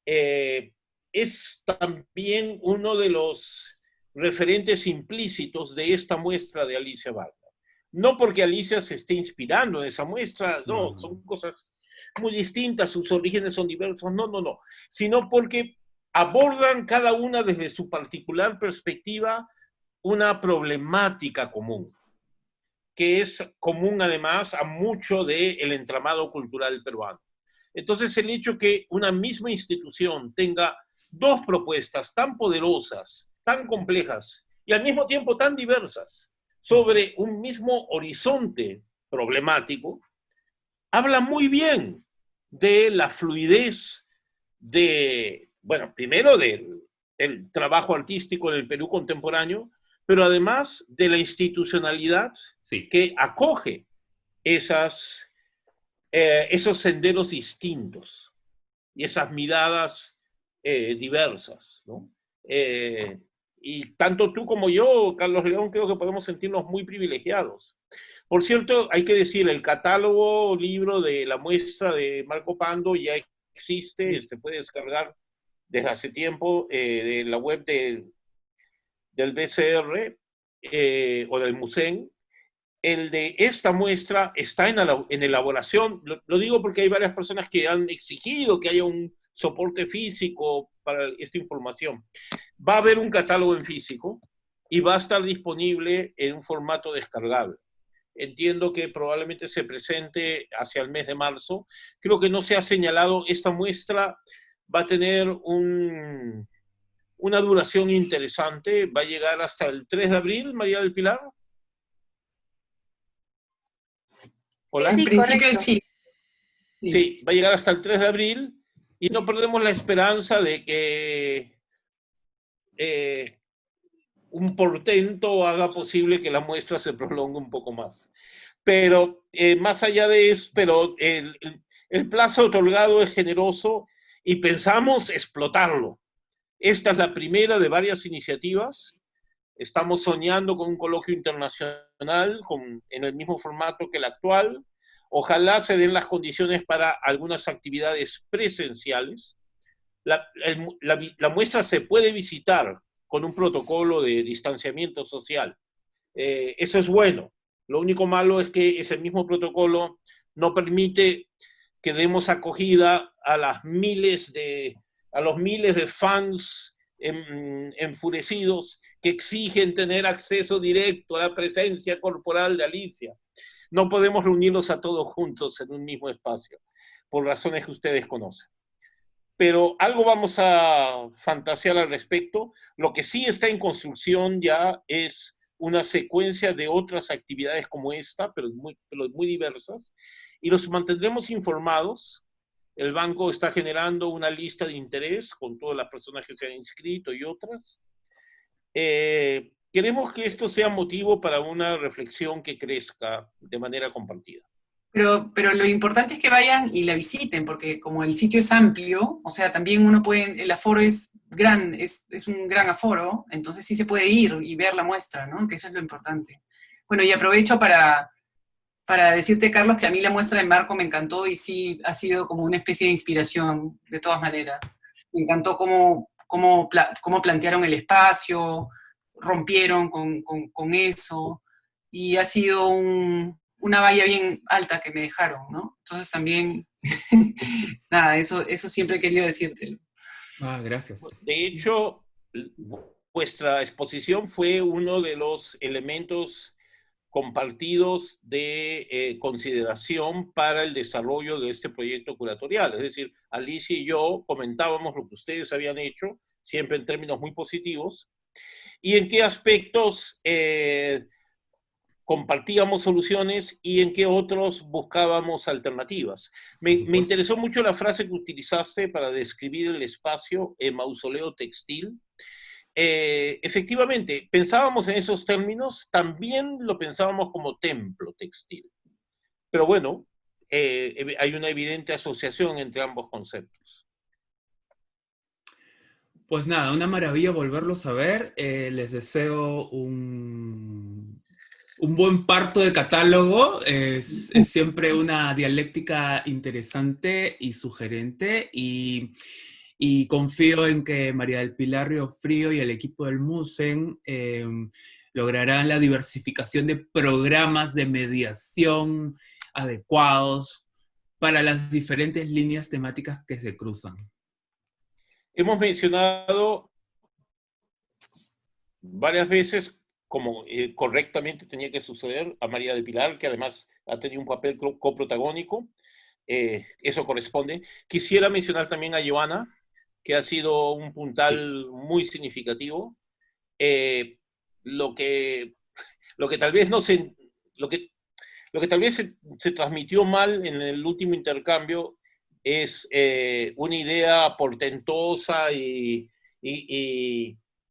es también uno de los referentes implícitos de esta muestra de Alicia Wagner. No porque Alicia se esté inspirando en esa muestra, no, son cosas muy distintas, sus orígenes son diversos, no, sino porque abordan cada una desde su particular perspectiva una problemática común, que es común además a mucho del entramado cultural peruano. Entonces, el hecho que una misma institución tenga dos propuestas tan poderosas, tan complejas y al mismo tiempo tan diversas sobre un mismo horizonte problemático, habla muy bien de la fluidez de, bueno, primero del trabajo artístico en el Perú contemporáneo, pero además de la institucionalidad que acoge esos senderos distintos y esas miradas diversas, ¿no? Y tanto tú como yo, Carlos León, creo que podemos sentirnos muy privilegiados. Por cierto, hay que decir, el catálogo, libro de la muestra de Marco Pando ya existe, se puede descargar desde hace tiempo de la web del BCR o del MUSEN. El de esta muestra está en elaboración. Lo digo porque hay varias personas que han exigido que haya un soporte físico para esta información. Va a haber un catálogo en físico y va a estar disponible en un formato descargable. Entiendo que probablemente se presente hacia el mes de marzo. Creo que no se ha señalado, esta muestra va a tener una duración interesante, va a llegar hasta el 3 de abril, María del Pilar. Hola. En principio sí. Sí, va a llegar hasta el 3 de abril y no perdemos la esperanza de que un portento haga posible que la muestra se prolongue un poco más. Pero más allá de eso, pero el plazo otorgado es generoso y pensamos explotarlo. Esta es la primera de varias iniciativas. Estamos soñando con un coloquio internacional en el mismo formato que el actual. Ojalá se den las condiciones para algunas actividades presenciales. La muestra se puede visitar con un protocolo de distanciamiento social. Eso es bueno. Lo único malo es que ese mismo protocolo no permite que demos acogida a los miles de fans enfurecidos que exigen tener acceso directo a la presencia corporal de Alicia. No podemos reunirlos a todos juntos en un mismo espacio, por razones que ustedes conocen. Pero algo vamos a fantasear al respecto. Lo que sí está en construcción ya es una secuencia de otras actividades como esta, pero muy diversas, y los mantendremos informados. El banco está generando una lista de interés con todas las personas que se han inscrito y otras. Queremos que esto sea motivo para una reflexión que crezca de manera compartida. Pero lo importante es que vayan y la visiten, porque como el sitio es amplio, o sea, también uno puede, el aforo es un gran aforo, entonces sí se puede ir y ver la muestra, ¿no? Que eso es lo importante. Bueno, y aprovecho para para decirte, Carlos, que a mí la muestra de Marco me encantó y sí ha sido como una especie de inspiración, de todas maneras. Me encantó cómo plantearon el espacio, rompieron con eso, y ha sido una valla bien alta que me dejaron, ¿no? Entonces también, nada, eso siempre he querido decírtelo. Ah, gracias. De hecho, vuestra exposición fue uno de los elementos compartidos de consideración para el desarrollo de este proyecto curatorial. Es decir, Alicia y yo comentábamos lo que ustedes habían hecho, siempre en términos muy positivos, y en qué aspectos compartíamos soluciones y en qué otros buscábamos alternativas. Me interesó mucho la frase que utilizaste para describir el espacio, mausoleo textil. Efectivamente, pensábamos en esos términos, también lo pensábamos como templo textil. Pero bueno, hay una evidente asociación entre ambos conceptos. Pues nada, una maravilla volverlos a ver. Les deseo un buen parto de catálogo. Es siempre una dialéctica interesante y sugerente. Y confío en que María del Pilar Riofrío y el equipo del MUSEN lograrán la diversificación de programas de mediación adecuados para las diferentes líneas temáticas que se cruzan. Hemos mencionado varias veces, como correctamente tenía que suceder, a María del Pilar, que además ha tenido un papel coprotagónico. Eso corresponde. Quisiera mencionar también a Joana, que ha sido un puntal muy significativo. Lo que tal vez no se... Lo que tal vez se transmitió mal en el último intercambio es una idea portentosa y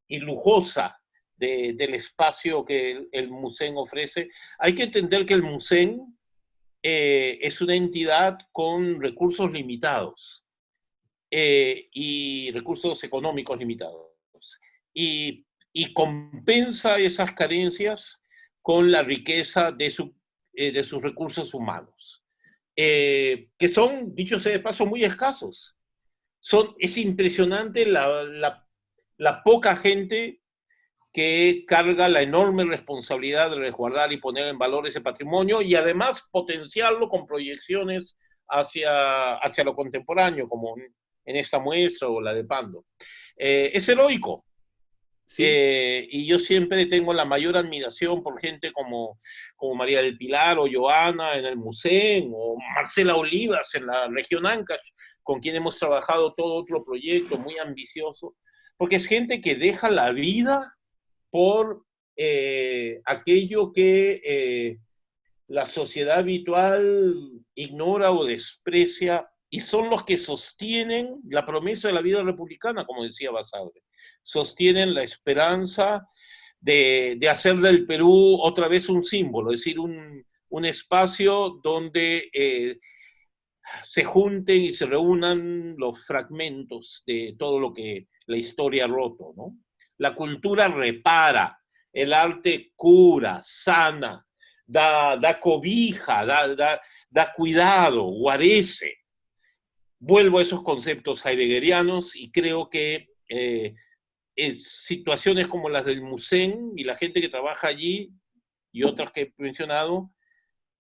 lujosa del espacio que el MUSEN ofrece. Hay que entender que el MUSEN es una entidad con recursos limitados y recursos económicos limitados. Y compensa esas carencias con la riqueza de sus recursos humanos, que son, dicho sea de paso, muy escasos. Es impresionante la poca gente que carga la enorme responsabilidad de resguardar y poner en valor ese patrimonio y además potenciarlo con proyecciones hacia lo contemporáneo, como en esta muestra o la de Pando. Es heroico. Sí. Y yo siempre tengo la mayor admiración por gente como María del Pilar o Joana en el MUSEN, o Marcela Olivas en la región Ancash, con quien hemos trabajado todo otro proyecto muy ambicioso, porque es gente que deja la vida por aquello que la sociedad habitual ignora o desprecia, y son los que sostienen la promesa de la vida republicana, como decía Basadre. Sostienen la esperanza de hacer del Perú otra vez un símbolo, es decir, un espacio donde se junten y se reúnan los fragmentos de todo lo que la historia ha roto, ¿no? La cultura repara, el arte cura, sana, da cobija, da cuidado, guarece. Vuelvo a esos conceptos heideggerianos y creo que situaciones como las del MUSEN y la gente que trabaja allí y otras que he mencionado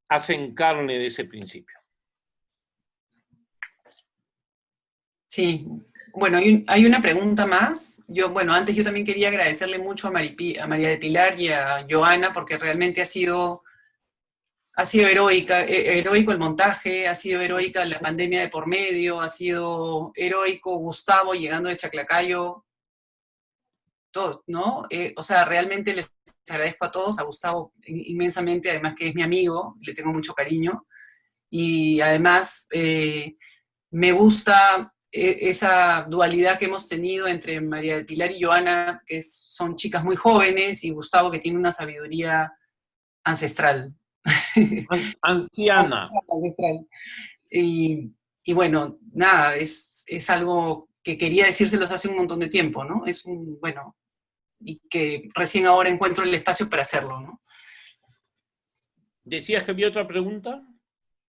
hacen carne de ese principio. Sí, bueno, hay una pregunta más. Antes yo también quería agradecerle mucho a María de Pilar y a Joana, porque realmente ha sido heroico el montaje, ha sido heroica la pandemia de por medio, ha sido heroico Gustavo llegando de Chaclacayo, todo, ¿no? O sea, realmente les agradezco a todos, a Gustavo inmensamente, además que es mi amigo, le tengo mucho cariño, y además me gusta esa dualidad que hemos tenido entre María del Pilar y Joana, que son chicas muy jóvenes, y Gustavo, que tiene una sabiduría ancestral. Anciana. Y bueno, nada, es algo que quería decírselos hace un montón de tiempo, ¿no? Y que recién ahora encuentro el espacio para hacerlo, ¿no? ¿Decías que había otra pregunta?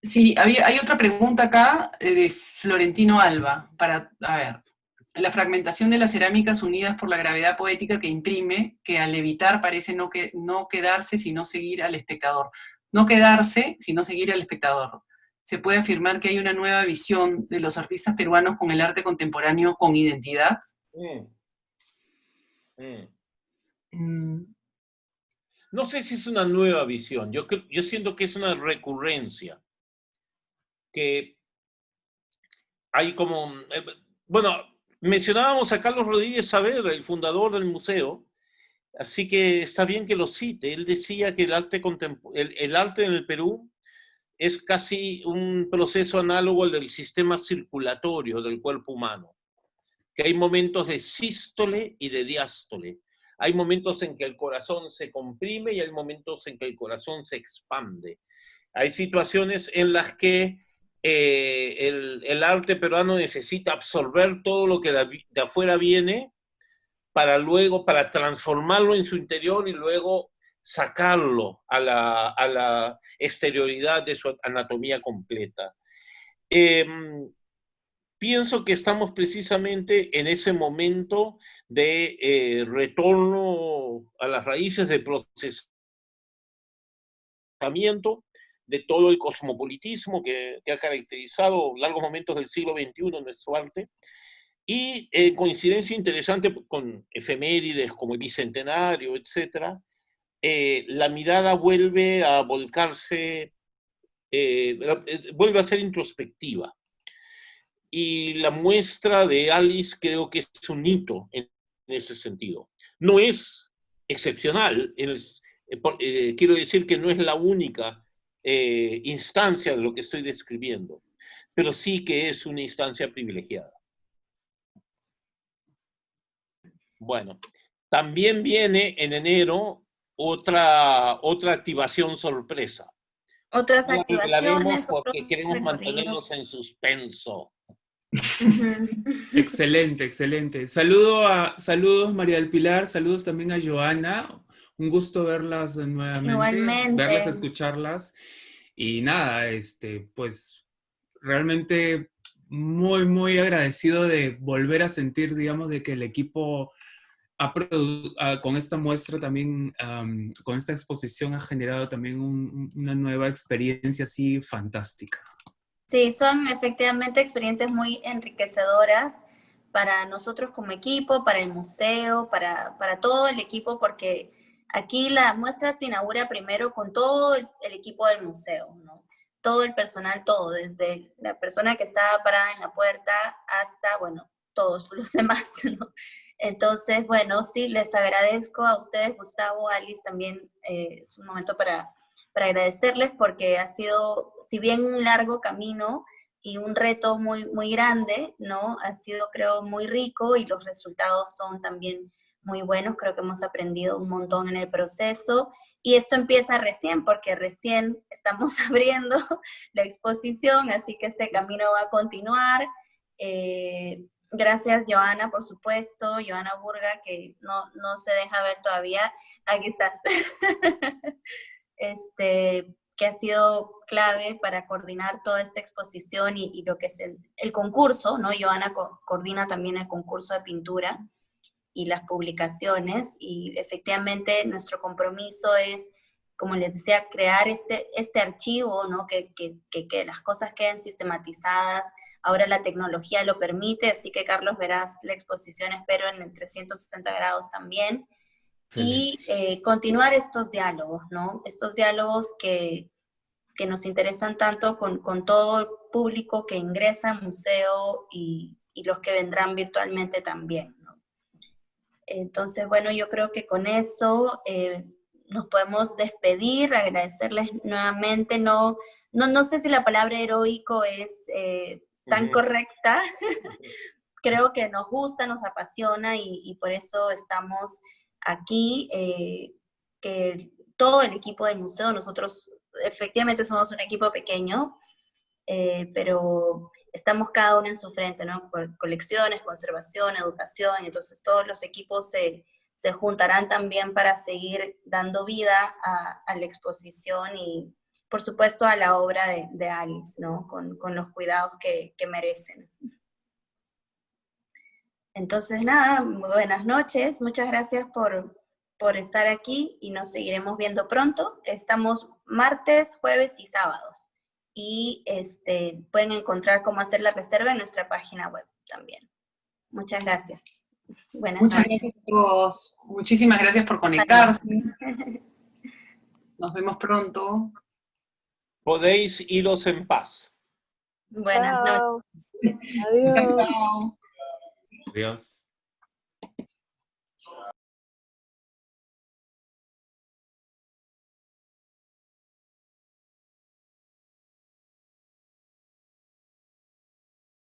Sí, hay otra pregunta acá de Florentino Alba, a ver, la fragmentación de las cerámicas unidas por la gravedad poética que imprime, que al evitar parece no quedarse sino seguir al espectador. No quedarse sino seguir al espectador. ¿Se puede afirmar que hay una nueva visión de los artistas peruanos con el arte contemporáneo con identidad? No sé si es una nueva visión, yo siento que es una recurrencia, que hay como, bueno, mencionábamos a Carlos Rodríguez Saavedra, el fundador del museo, así que está bien que lo cite. Él decía que el arte en el Perú es casi un proceso análogo al del sistema circulatorio del cuerpo humano, que hay momentos de sístole y de diástole. Hay momentos en que el corazón se comprime y hay momentos en que el corazón se expande. Hay situaciones en las que el arte peruano necesita absorber todo lo que de afuera viene para transformarlo en su interior y luego sacarlo a la exterioridad de su anatomía completa. Pienso que estamos precisamente en ese momento de retorno a las raíces de procesamiento de todo el cosmopolitismo que ha caracterizado largos momentos del siglo XXI en nuestro arte, y coincidencia interesante con efemérides como el Bicentenario, etc., la mirada vuelve a volcarse, vuelve a ser introspectiva. Y la muestra de Alice creo que es un hito en ese sentido. No es excepcional, quiero decir que no es la única instancia de lo que estoy describiendo, pero sí que es una instancia privilegiada. Bueno, también viene en enero otra activación sorpresa. Otras No la revelaremos activaciones, otros porque queremos recorridos. mantenerlos en suspenso. Excelente, excelente. Saludos María del Pilar, saludos también a Joana. Un gusto verlas nuevamente, Igualmente. verlas, escucharlas. Y nada, pues realmente muy, muy agradecido de volver a sentir, digamos, de que el equipo con esta muestra también, con esta exposición ha generado también una nueva experiencia así fantástica. Sí, son efectivamente experiencias muy enriquecedoras para nosotros como equipo, para el museo, para todo el equipo, porque aquí la muestra se inaugura primero con todo el equipo del museo, ¿no? Todo el personal, todo, desde la persona que estaba parada en la puerta hasta, bueno, todos los demás, ¿no? Entonces, bueno, sí, les agradezco a ustedes, Gustavo, Alice, también es un momento para agradecerles porque ha sido, si bien un largo camino y un reto muy, muy grande, ¿no? Ha sido, creo, muy rico y los resultados son también muy buenos. Creo que hemos aprendido un montón en el proceso. Y esto empieza recién, porque recién estamos abriendo la exposición, así que este camino va a continuar. Gracias, Joana, por supuesto, Joana Burga, que no se deja ver todavía. Aquí estás. Que ha sido clave para coordinar toda esta exposición y lo que es el concurso, ¿no? Joana coordina también el concurso de pintura y las publicaciones, y efectivamente nuestro compromiso es, como les decía, crear este archivo, ¿no? Que las cosas queden sistematizadas. Ahora la tecnología lo permite, así que Carlos, verás la exposición, espero, en el 360 grados también. Excelente. Y continuar estos diálogos, ¿no? Estos diálogos que nos interesan tanto con todo el público que ingresa al museo y los que vendrán virtualmente también, ¿no? Entonces, bueno, yo creo que con eso nos podemos despedir, agradecerles nuevamente. No sé si la palabra heroico es tan correcta. Creo que nos gusta, nos apasiona y por eso estamos aquí, que todo el equipo del museo, nosotros efectivamente somos un equipo pequeño, pero estamos cada uno en su frente, ¿no? Colecciones, conservación, educación, entonces todos los equipos se juntarán también para seguir dando vida a la exposición por supuesto, a la obra de Alice, ¿no? Con los cuidados que merecen. Entonces, nada, buenas noches, muchas gracias por estar aquí y nos seguiremos viendo pronto. Estamos martes, jueves y sábados. Y pueden encontrar cómo hacer la reserva en nuestra página web también. Muchas gracias. Buenas Muchas noches. gracias a todos. Muchísimas gracias por conectarse. Nos vemos pronto. Podéis iros en paz. Buenas noches. Adiós. Chao. Adiós.